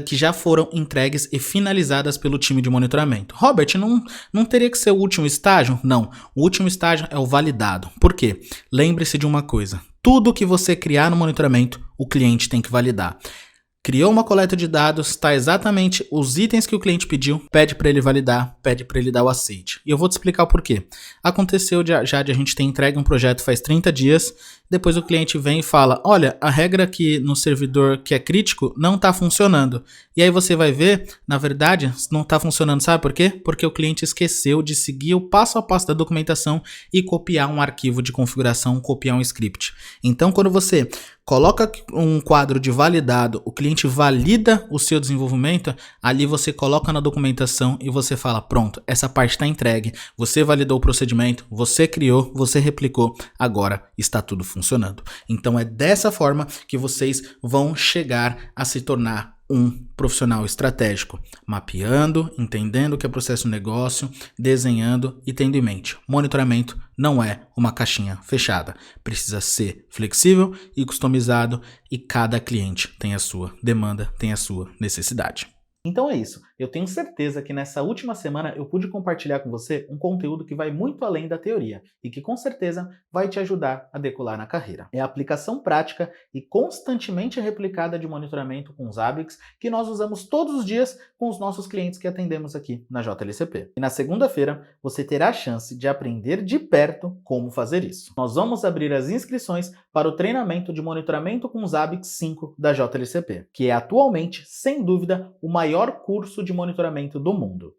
que já foram entregues e finalizadas pelo time de monitoramento. Robert, não teria que ser o último estágio? Não, o último estágio é o validado. Por quê? Lembre-se de uma coisa, tudo que você criar no monitoramento, o cliente tem que validar. Criou uma coleta de dados, está exatamente os itens que o cliente pediu, pede para ele validar, pede para ele dar o aceite. E eu vou te explicar o porquê. Aconteceu já de a gente ter entregue um projeto faz 30 dias, depois o cliente vem e fala, olha, a regra aqui no servidor que é crítico não está funcionando. E aí você vai ver, na verdade, não está funcionando, sabe por quê? Porque o cliente esqueceu de seguir o passo a passo da documentação e copiar um arquivo de configuração, copiar um script. Então, quando você coloca um quadro de validado, o cliente valida o seu desenvolvimento, ali você coloca na documentação e você fala, pronto, essa parte está entregue, você validou o procedimento, você criou, você replicou, agora está tudo funcionando. Então é dessa forma que vocês vão chegar a se tornar um profissional estratégico, mapeando, entendendo o que é processo de negócio, desenhando e tendo em mente. Monitoramento não é uma caixinha fechada. Precisa ser flexível e customizado e cada cliente tem a sua demanda, tem a sua necessidade. Então é isso, eu tenho certeza que nessa última semana eu pude compartilhar com você um conteúdo que vai muito além da teoria e que com certeza vai te ajudar a decolar na carreira. É a aplicação prática e constantemente replicada de monitoramento com os Zabbix que nós usamos todos os dias com os nossos clientes que atendemos aqui na JLCP. E na segunda-feira você terá a chance de aprender de perto como fazer isso. Nós vamos abrir as inscrições para o treinamento de monitoramento com Zabbix 5 da JLCP, que é atualmente, sem dúvida, o maior curso de monitoramento do mundo.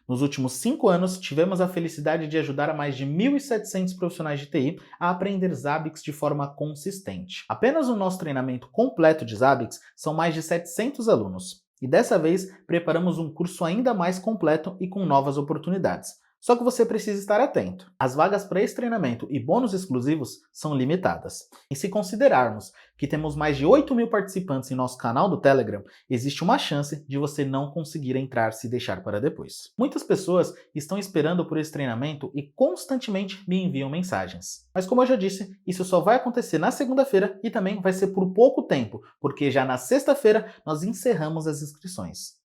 Nos últimos 5 anos, tivemos a felicidade de ajudar a mais de 1.700 profissionais de TI a aprender Zabbix de forma consistente. Apenas o nosso treinamento completo de Zabbix são mais de 700 alunos. E dessa vez, preparamos um curso ainda mais completo e com novas oportunidades. Só que você precisa estar atento. As vagas para esse treinamento e bônus exclusivos são limitadas. E se considerarmos que temos mais de 8.000 participantes em nosso canal do Telegram, existe uma chance de você não conseguir entrar se deixar para depois. Muitas pessoas estão esperando por esse treinamento e constantemente me enviam mensagens. Mas como eu já disse, isso só vai acontecer na segunda-feira e também vai ser por pouco tempo, porque já na sexta-feira nós encerramos as inscrições.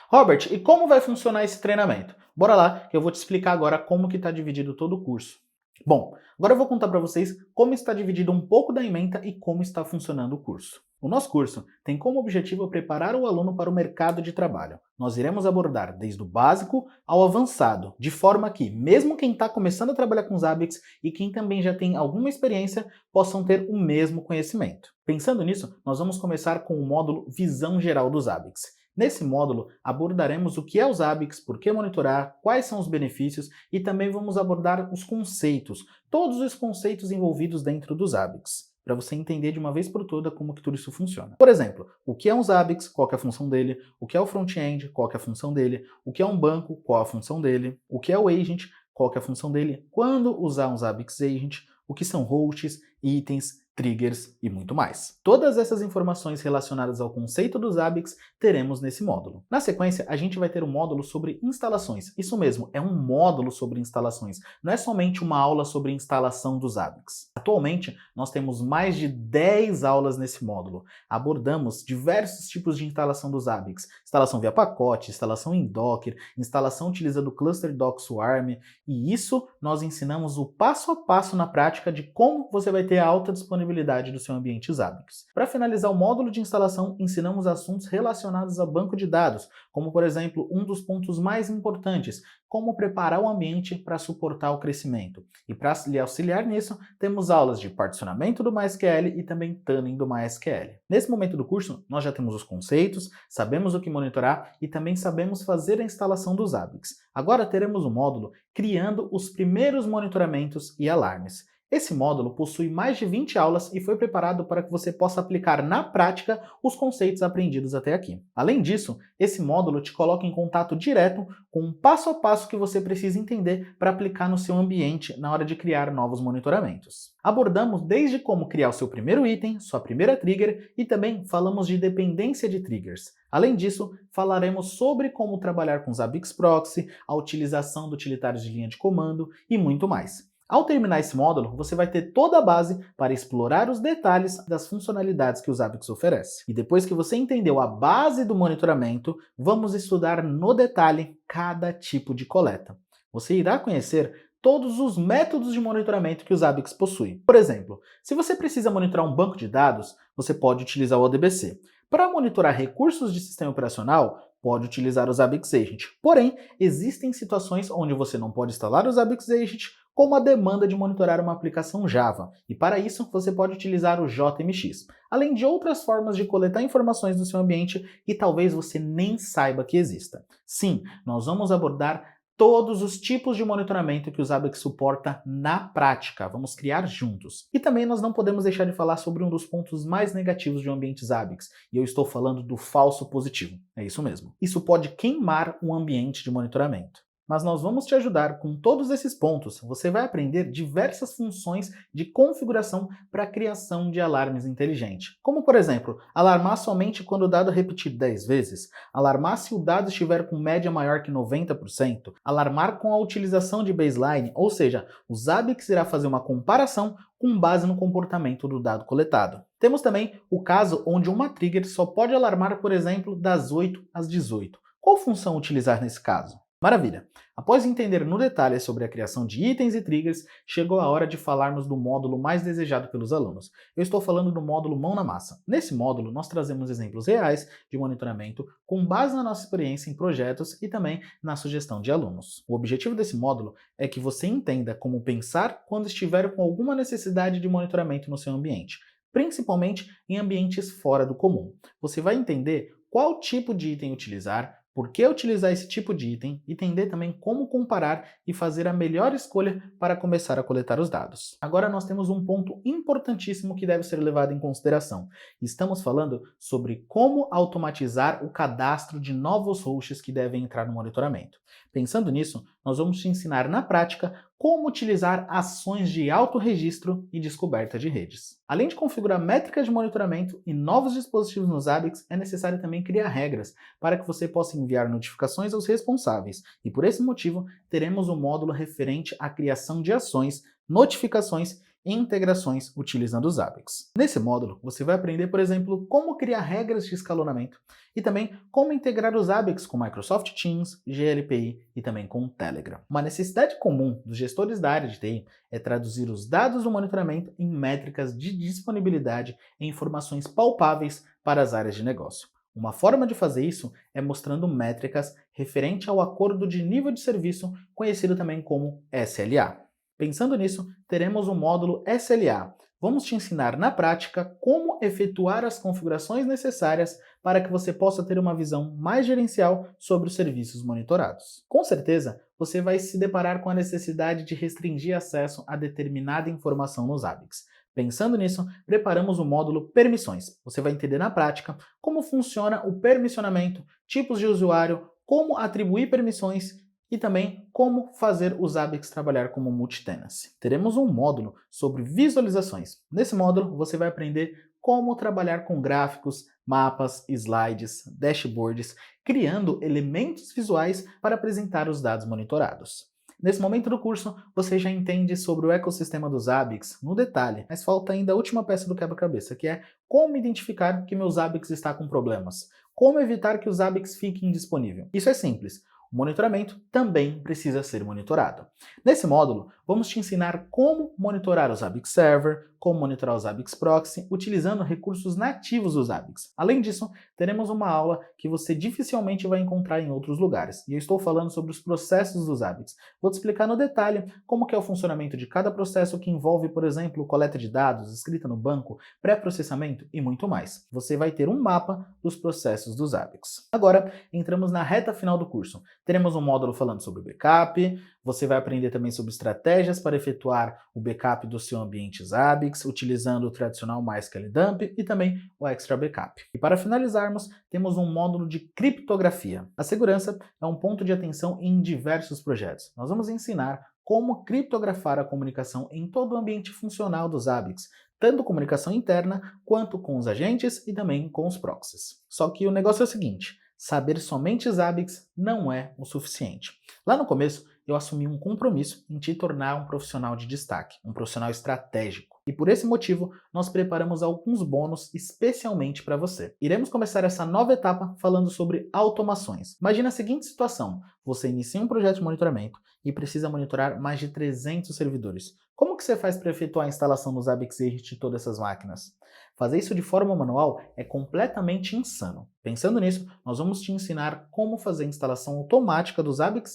Robert, e como vai funcionar esse treinamento? Bora lá, que eu vou te explicar agora como que está dividido todo o curso. Bom, agora eu vou contar para vocês como está dividido um pouco da ementa e como está funcionando o curso. O nosso curso tem como objetivo preparar o aluno para o mercado de trabalho. Nós iremos abordar desde o básico ao avançado, de forma que, mesmo quem está começando a trabalhar com Zabbix e quem também já tem alguma experiência, possam ter o mesmo conhecimento. Pensando nisso, nós vamos começar com o módulo Visão Geral do Zabbix. Nesse módulo, abordaremos o que é o Zabbix, por que monitorar, quais são os benefícios e também vamos abordar os conceitos, todos os conceitos envolvidos dentro do Zabbix, para você entender de uma vez por toda como que tudo isso funciona. Por exemplo, o que é um Zabbix, qual que é a função dele, o que é o front-end, qual que é a função dele, o que é um banco, qual a função dele, o que é o agent, qual que é a função dele, quando usar um Zabbix agent, o que são hosts, itens, triggers e muito mais. Todas essas informações relacionadas ao conceito do Zabbix teremos nesse módulo. Na sequência, a gente vai ter um módulo sobre instalações. Isso mesmo, é um módulo sobre instalações. Não é somente uma aula sobre instalação do Zabbix. Atualmente, nós temos mais de 10 aulas nesse módulo. Abordamos diversos tipos de instalação do Zabbix. Instalação via pacote, instalação em Docker, instalação utilizando o cluster Docker Swarm. E isso nós ensinamos o passo a passo na prática de como você vai ter a alta disponibilidade do seu ambiente Zabbix. Para finalizar o módulo de instalação, ensinamos assuntos relacionados a banco de dados, como por exemplo, um dos pontos mais importantes, como preparar o ambiente para suportar o crescimento. E para lhe auxiliar nisso, temos aulas de particionamento do MySQL e também tuning do MySQL. Nesse momento do curso, nós já temos os conceitos, sabemos o que monitorar e também sabemos fazer a instalação do Zabbix. Agora teremos um módulo criando os primeiros monitoramentos e alarmes. Esse módulo possui mais de 20 aulas e foi preparado para que você possa aplicar na prática os conceitos aprendidos até aqui. Além disso, esse módulo te coloca em contato direto com um passo a passo que você precisa entender para aplicar no seu ambiente na hora de criar novos monitoramentos. Abordamos desde como criar o seu primeiro item, sua primeira trigger e também falamos de dependência de triggers. Além disso, falaremos sobre como trabalhar com Zabbix Proxy, a utilização de utilitários de linha de comando e muito mais. Ao terminar esse módulo, você vai ter toda a base para explorar os detalhes das funcionalidades que o Zabbix oferece. E depois que você entendeu a base do monitoramento, vamos estudar no detalhe cada tipo de coleta. Você irá conhecer todos os métodos de monitoramento que o Zabbix possui. Por exemplo, se você precisa monitorar um banco de dados, você pode utilizar o ODBC. Para monitorar recursos de sistema operacional, pode utilizar o Zabbix Agent. Porém, existem situações onde você não pode instalar o Zabbix Agent, como a demanda de monitorar uma aplicação Java, e para isso você pode utilizar o JMX, além de outras formas de coletar informações do seu ambiente que talvez você nem saiba que exista. Sim, nós vamos abordar todos os tipos de monitoramento que o Zabbix suporta na prática. Vamos criar juntos. E também nós não podemos deixar de falar sobre um dos pontos mais negativos de um ambiente Zabbix, e eu estou falando do falso positivo. É isso mesmo. Isso pode queimar um ambiente de monitoramento. mas nós vamos te ajudar com todos esses pontos. Você vai aprender diversas funções de configuração para a criação de alarmes inteligentes. Como, por exemplo, alarmar somente quando o dado é repetido 10 vezes, alarmar se o dado estiver com média maior que 90%, alarmar com a utilização de baseline, ou seja, o Zabbix irá fazer uma comparação com base no comportamento do dado coletado. Temos também o caso onde uma trigger só pode alarmar, por exemplo, das 8 às 18. Qual função utilizar nesse caso? Maravilha! Após entender no detalhe sobre a criação de itens e triggers, chegou a hora de falarmos do módulo mais desejado pelos alunos. Eu estou falando do módulo Mão na Massa. Nesse módulo, nós trazemos exemplos reais de monitoramento com base na nossa experiência em projetos e também na sugestão de alunos. O objetivo desse módulo é que você entenda como pensar quando estiver com alguma necessidade de monitoramento no seu ambiente, principalmente em ambientes fora do comum. Você vai entender qual tipo de item utilizar, por que utilizar esse tipo de item e entender também como comparar e fazer a melhor escolha para começar a coletar os dados. Agora nós temos um ponto importantíssimo que deve ser levado em consideração. Estamos falando sobre como automatizar o cadastro de novos hosts que devem entrar no monitoramento. Pensando nisso, nós vamos te ensinar na prática como utilizar ações de autorregistro e descoberta de redes. Além de configurar métricas de monitoramento e novos dispositivos no Zabbix, é necessário também criar regras para que você possa enviar notificações aos responsáveis, e por esse motivo teremos um módulo referente à criação de ações, notificações e integrações utilizando o Zabbix. Nesse módulo, você vai aprender, por exemplo, como criar regras de escalonamento e também como integrar o Zabbix com Microsoft Teams, GLPI e também com o Telegram. Uma necessidade comum dos gestores da área de TI é traduzir os dados do monitoramento em métricas de disponibilidade e informações palpáveis para as áreas de negócio. Uma forma de fazer isso é mostrando métricas referente ao acordo de nível de serviço, conhecido também como SLA. Pensando nisso, teremos o módulo SLA. Vamos te ensinar na prática como efetuar as configurações necessárias para que você possa ter uma visão mais gerencial sobre os serviços monitorados. Com certeza, você vai se deparar com a necessidade de restringir acesso a determinada informação no Zabbix. Pensando nisso, preparamos o módulo Permissões. Você vai entender na prática como funciona o permissionamento, tipos de usuário, como atribuir permissões e também como fazer o Zabbix trabalhar como multi-tenancy. Teremos um módulo sobre visualizações. Nesse módulo, você vai aprender como trabalhar com gráficos, mapas, slides, dashboards, criando elementos visuais para apresentar os dados monitorados. Nesse momento do curso, você já entende sobre o ecossistema do Zabbix no detalhe, mas falta ainda a última peça do quebra-cabeça, que é como identificar que meu Zabbix está com problemas, como evitar que o Zabbix fique indisponível. Isso é simples. O monitoramento também precisa ser monitorado. Nesse módulo, vamos te ensinar como monitorar o Zabbix Server, como monitorar o Zabbix Proxy, utilizando recursos nativos do Zabbix. Além disso, teremos uma aula que você dificilmente vai encontrar em outros lugares, e eu estou falando sobre os processos do Zabbix. Vou te explicar no detalhe como que é o funcionamento de cada processo que envolve, por exemplo, coleta de dados, escrita no banco, pré-processamento e muito mais. Você vai ter um mapa dos processos do Zabbix. Agora, entramos na reta final do curso. Teremos um módulo falando sobre backup, você vai aprender também sobre estratégias para efetuar o backup do seu ambiente Zabbix, utilizando o tradicional MySQL Dump e também o Extra Backup. E para finalizarmos, temos um módulo de criptografia. A segurança é um ponto de atenção em diversos projetos. Nós vamos ensinar como criptografar a comunicação em todo o ambiente funcional do Zabbix, tanto comunicação interna quanto com os agentes e também com os proxies. Só que o negócio é o seguinte: saber somente Zabbix não é o suficiente. Lá no começo, eu assumi um compromisso em te tornar um profissional de destaque, um profissional estratégico. E por esse motivo, nós preparamos alguns bônus especialmente para você. Iremos começar essa nova etapa falando sobre automações. Imagina a seguinte situação: você inicia um projeto de monitoramento e precisa monitorar mais de 300 servidores. Como que você faz para efetuar a instalação do Zabbix de todas essas máquinas? Fazer isso de forma manual é completamente insano. Pensando nisso, nós vamos te ensinar como fazer a instalação automática do Zabbix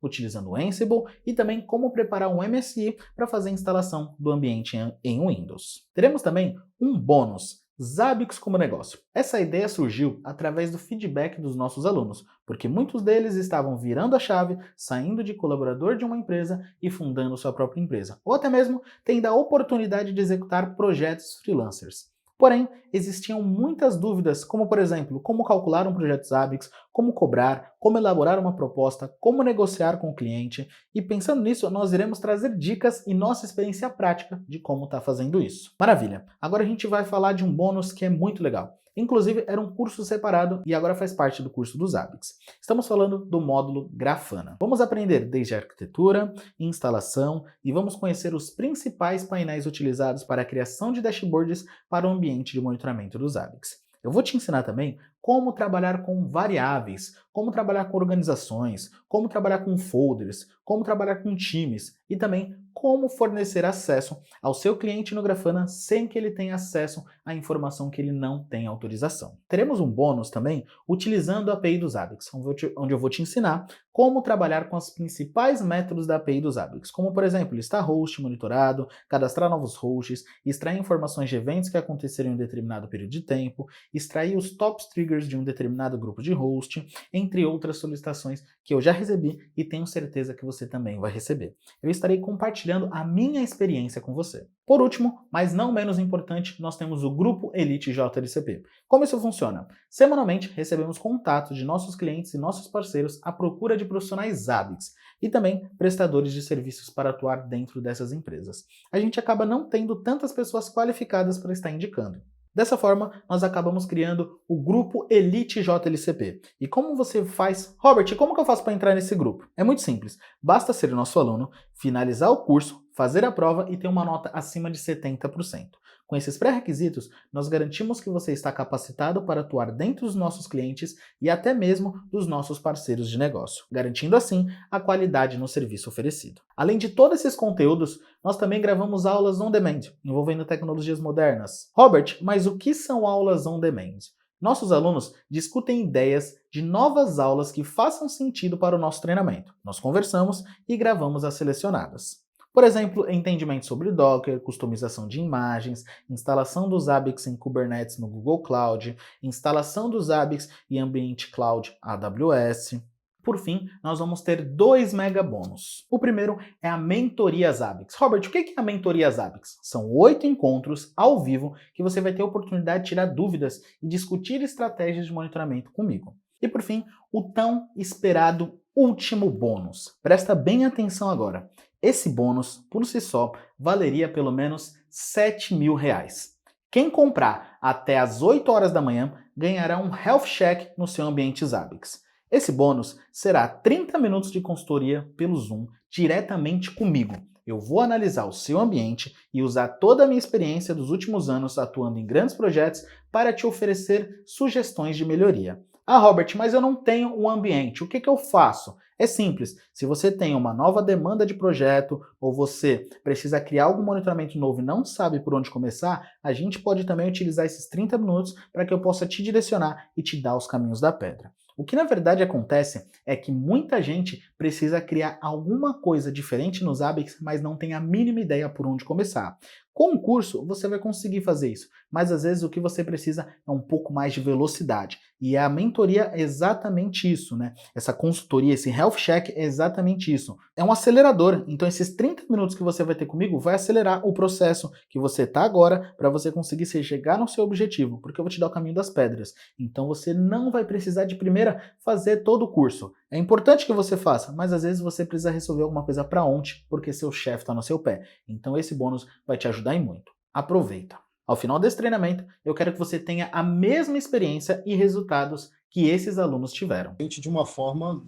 utilizando o Ansible e também como preparar um MSI para fazer a instalação do ambiente em Windows. Teremos também um bônus: Zabbix como negócio. Essa ideia surgiu através do feedback dos nossos alunos, porque muitos deles estavam virando a chave, saindo de colaborador de uma empresa e fundando sua própria empresa, ou até mesmo tendo a oportunidade de executar projetos freelancers. Porém, existiam muitas dúvidas, como por exemplo, como calcular um projeto Zabbix, como cobrar, como elaborar uma proposta, como negociar com o cliente, e pensando nisso, nós iremos trazer dicas e nossa experiência prática de como está fazendo isso. Maravilha! Agora a gente vai falar de um bônus que é muito legal. Inclusive, era um curso separado e agora faz parte do curso do Zabbix. Estamos falando do módulo Grafana. Vamos aprender desde arquitetura, instalação e vamos conhecer os principais painéis utilizados para a criação de dashboards para o ambiente de monitoramento do Zabbix. Eu vou te ensinar também como trabalhar com variáveis, como trabalhar com organizações, como trabalhar com folders, como trabalhar com times e também como fornecer acesso ao seu cliente no Grafana sem que ele tenha acesso à informação que ele não tem autorização. Teremos um bônus também utilizando a API do Zabbix, onde eu vou te ensinar como trabalhar com os principais métodos da API do Zabbix, como por exemplo, listar host monitorado, cadastrar novos hosts, extrair informações de eventos que aconteceram em um determinado período de tempo, extrair os top triggers de um determinado grupo de host, entre outras solicitações que eu já recebi e tenho certeza que você também vai receber. Eu estarei compartilhando a minha experiência com você. Por último, mas não menos importante, nós temos o Grupo Elite JLCP. Como isso funciona? Semanalmente recebemos contatos de nossos clientes e nossos parceiros à procura de profissionais Zabbix e também prestadores de serviços para atuar dentro dessas empresas. A gente acaba não tendo tantas pessoas qualificadas para estar indicando. Dessa forma, nós acabamos criando o Grupo Elite JLCP. E como você faz? Robert, como que eu faço para entrar nesse grupo? É muito simples. Basta ser nosso aluno, finalizar o curso, fazer a prova e ter uma nota acima de 70%. Com esses pré-requisitos, nós garantimos que você está capacitado para atuar dentro dos nossos clientes e até mesmo dos nossos parceiros de negócio, garantindo assim a qualidade no serviço oferecido. Além de todos esses conteúdos, nós também gravamos aulas on demand, envolvendo tecnologias modernas. Robert, mas o que são aulas on demand? Nossos alunos discutem ideias de novas aulas que façam sentido para o nosso treinamento. Nós conversamos e gravamos as selecionadas. Por exemplo, entendimento sobre Docker, customização de imagens, instalação dos Zabbix em Kubernetes no Google Cloud, instalação dos Zabbix em ambiente cloud AWS. Por fim, nós vamos ter 2 mega bônus. O primeiro é a mentoria Zabbix. Robert, o que é a mentoria Zabbix? São 8 encontros ao vivo que você vai ter a oportunidade de tirar dúvidas e discutir estratégias de monitoramento comigo. E por fim, o tão esperado último bônus. Presta bem atenção agora. Esse bônus, por si só, valeria pelo menos R$7.000. Quem comprar até as 8 horas da manhã ganhará um Health Check no seu ambiente Zabbix. Esse bônus será 30 minutos de consultoria pelo Zoom diretamente comigo. Eu vou analisar o seu ambiente e usar toda a minha experiência dos últimos anos atuando em grandes projetos para te oferecer sugestões de melhoria. Ah, Robert, mas eu não tenho um ambiente. O que eu faço? É simples. Se você tem uma nova demanda de projeto ou você precisa criar algum monitoramento novo e não sabe por onde começar, a gente pode também utilizar esses 30 minutos para que eu possa te direcionar e te dar os caminhos da pedra. O que na verdade acontece é que muita gente precisa criar alguma coisa diferente nos Zabbix, mas não tem a mínima ideia por onde começar. Com o curso, você vai conseguir fazer isso, mas às vezes o que você precisa é um pouco mais de velocidade. E a mentoria é exatamente isso, né? Essa consultoria, esse Health Check é exatamente isso. É um acelerador, então esses 30 minutos que você vai ter comigo vai acelerar o processo que você está agora para você conseguir chegar no seu objetivo, porque eu vou te dar o caminho das pedras. Então você não vai precisar de primeira fazer todo o curso. É importante que você faça, mas às vezes você precisa resolver alguma coisa para ontem, porque seu chefe está no seu pé. Então esse bônus vai te ajudar e muito. Aproveita! Ao final desse treinamento, eu quero que você tenha a mesma experiência e resultados que esses alunos tiveram. De uma forma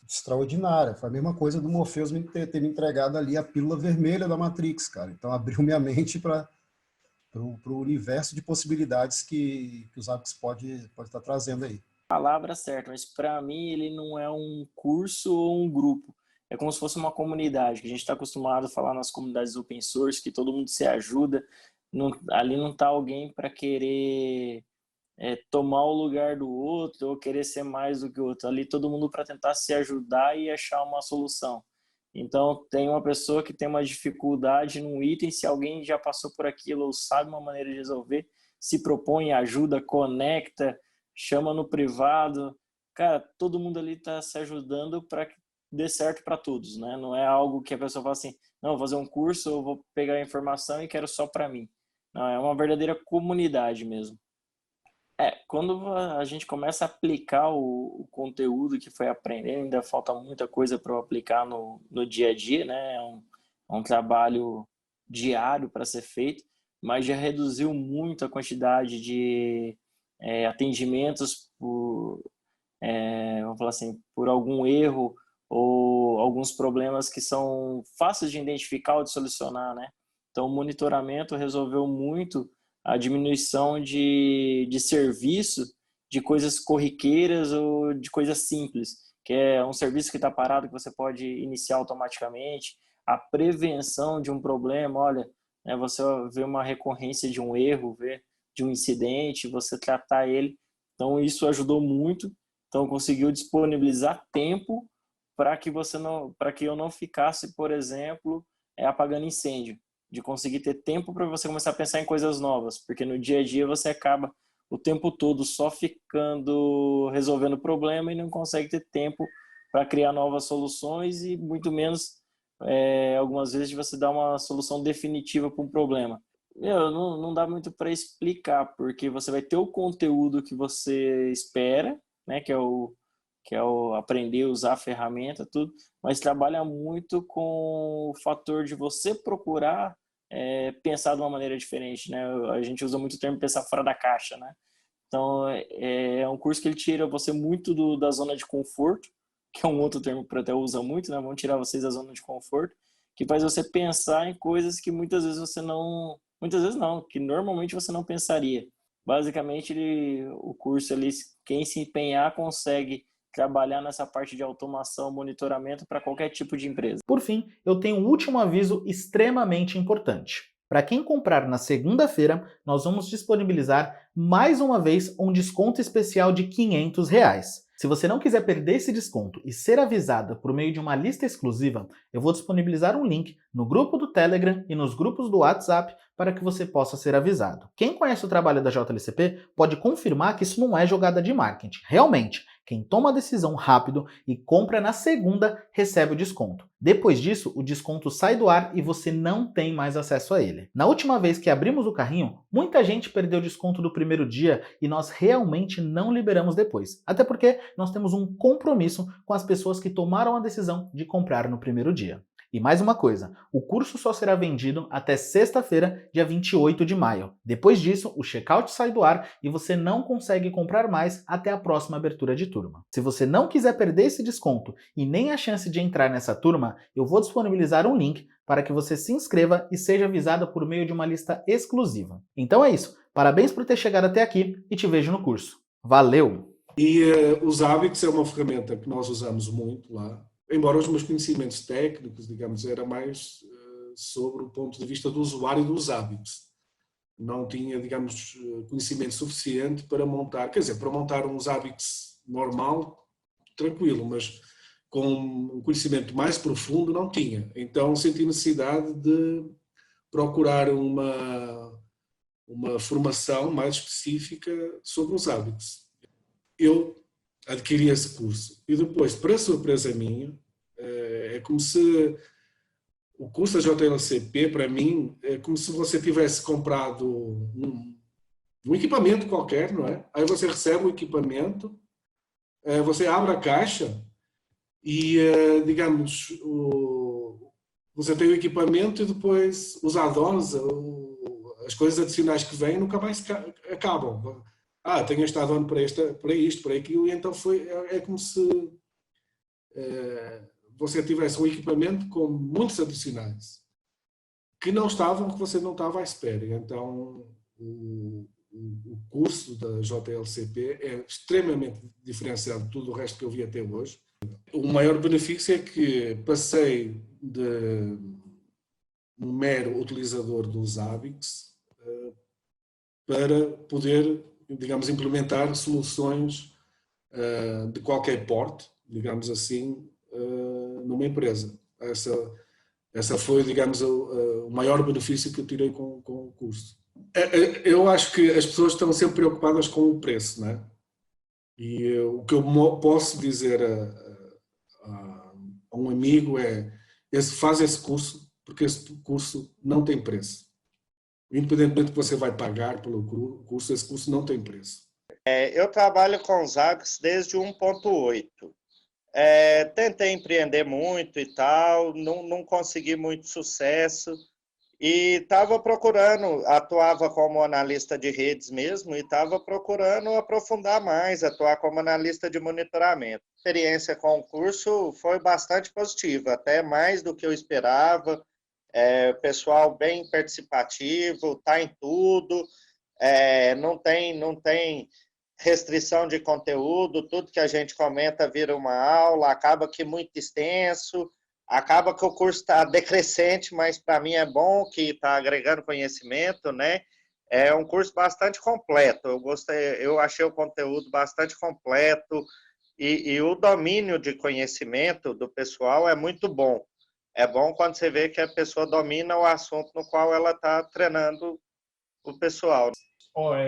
extraordinária. Foi a mesma coisa do Morpheus ter me entregado ali a pílula vermelha da Matrix, cara. Então abriu minha mente para o universo de possibilidades que o Zabbix pode estar trazendo aí. Palavra certa, mas para mim ele não é um curso ou um grupo. É como se fosse uma comunidade, que a gente está acostumado a falar nas comunidades open source, que todo mundo se ajuda. Ali não está alguém para querer tomar o lugar do outro ou querer ser mais do que o outro. Ali todo mundo para tentar se ajudar e achar uma solução. Então tem uma pessoa que tem uma dificuldade num item, se alguém já passou por aquilo ou sabe uma maneira de resolver, se propõe, ajuda, conecta, chama no privado. Cara, todo mundo ali está se ajudando para que dê certo para todos, né? Não é algo que a pessoa fala assim, não, vou fazer um curso, eu vou pegar a informação e quero só para mim. Não, é uma verdadeira comunidade mesmo. Quando a gente começa a aplicar o conteúdo que foi aprendendo, ainda falta muita coisa para eu aplicar no dia a dia, né? É um trabalho diário para ser feito, mas já reduziu muito a quantidade de atendimentos vamos falar assim, por algum erro ou alguns problemas que são fáceis de identificar ou de solucionar, né? Então, o monitoramento resolveu muito a diminuição de serviço, de coisas corriqueiras ou de coisas simples, que é um serviço que está parado que você pode iniciar automaticamente, a prevenção de um problema, olha, né, você vê uma recorrência de um erro, vê de um incidente, você tratar ele. Então, isso ajudou muito. Então, conseguiu disponibilizar tempo para que eu não ficasse, por exemplo, apagando incêndio, de conseguir ter tempo para você começar a pensar em coisas novas, porque no dia a dia você acaba o tempo todo só ficando resolvendo o problema e não consegue ter tempo para criar novas soluções e muito menos algumas vezes de você dar uma solução definitiva para um problema. Não dá muito para explicar, porque você vai ter o conteúdo que você espera, né, que é o aprender a usar a ferramenta, tudo, mas trabalha muito com o fator de você procurar pensar de uma maneira diferente, né? A gente usa muito o termo pensar fora da caixa, né? Então, é um curso que ele tira você muito da zona de conforto, que é um outro termo que o Protel usa muito, né? Vamos tirar vocês da zona de conforto, que faz você pensar em coisas que muitas vezes que normalmente você não pensaria. Basicamente, o curso ali, quem se empenhar consegue trabalhar nessa parte de automação, monitoramento para qualquer tipo de empresa. Por fim, eu tenho um último aviso extremamente importante. Para quem comprar na segunda-feira, nós vamos disponibilizar mais uma vez um desconto especial de R$500. Se você não quiser perder esse desconto e ser avisada por meio de uma lista exclusiva, eu vou disponibilizar um link no grupo do Telegram e nos grupos do WhatsApp para que você possa ser avisado. Quem conhece o trabalho da JLCP pode confirmar que isso não é jogada de marketing. Realmente, quem toma a decisão rápido e compra na segunda recebe o desconto. Depois disso, o desconto sai do ar e você não tem mais acesso a ele. Na última vez que abrimos o carrinho, muita gente perdeu o desconto do primeiro dia e nós realmente não liberamos depois. Até porque nós temos um compromisso com as pessoas que tomaram a decisão de comprar no primeiro dia. E mais uma coisa, o curso só será vendido até sexta-feira, dia 28 de maio. Depois disso, o checkout sai do ar e você não consegue comprar mais até a próxima abertura de turma. Se você não quiser perder esse desconto e nem a chance de entrar nessa turma, eu vou disponibilizar um link para que você se inscreva e seja avisada por meio de uma lista exclusiva. Então é isso, parabéns por ter chegado até aqui e te vejo no curso. Valeu! E os hábitos é uma ferramenta que nós usamos muito lá. Embora os meus conhecimentos técnicos, digamos, era mais sobre o ponto de vista do usuário dos hábitos. Não tinha, digamos, conhecimento suficiente para montar, quer dizer, para montar uns hábitos normal, tranquilo, mas com um conhecimento mais profundo não tinha. Então senti necessidade de procurar uma formação mais específica sobre os hábitos. Eu adquiri esse curso e depois, para surpresa minha, é como se o curso da JLCP, para mim, é como se você tivesse comprado um equipamento qualquer, não é? Aí você recebe o equipamento, você abre a caixa e, digamos, você tem o equipamento e depois os add-ons, as coisas adicionais que vêm, nunca mais acabam. Tenho este add-on para isto, para aquilo, e então é como se você tivesse um equipamento com muitos adicionais que você não estava à espera. Então, o curso da JLCP é extremamente diferenciado de tudo o resto que eu vi até hoje. O maior benefício é que passei de um mero utilizador dos hábitos para poder, digamos, implementar soluções de qualquer porte, digamos assim, numa empresa. Essa foi, digamos, o maior benefício que eu tirei com o curso. Eu acho que as pessoas estão sempre preocupadas com o preço, não é? E o que eu posso dizer a um amigo faz esse curso, porque esse curso não tem preço. Independentemente do que você vai pagar pelo curso, esse curso não tem preço. Eu trabalho com os ABACs desde o 1.8. Tentei empreender muito e tal, não consegui muito sucesso. E estava procurando, atuava como analista de redes mesmo, e estava procurando aprofundar mais, atuar como analista de monitoramento. A experiência com o curso foi bastante positiva, até mais do que eu esperava. Pessoal bem participativo, está em tudo, não tem restrição de conteúdo, tudo que a gente comenta vira uma aula, acaba que muito extenso. Acaba que o curso está decrescente, mas para mim é bom que está agregando conhecimento, né? É um curso bastante completo. Eu achei o conteúdo bastante completo e o domínio de conhecimento do pessoal é muito bom. É bom quando você vê que a pessoa domina o assunto no qual ela está treinando o pessoal.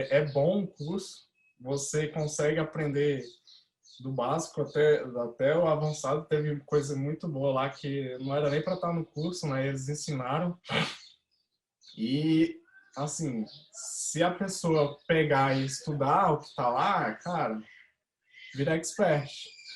É bom o curso, você consegue aprender do básico até o avançado. Teve coisa muito boa lá que não era nem para estar no curso, mas eles ensinaram. E, assim, se a pessoa pegar e estudar o que está lá, cara, vira expert.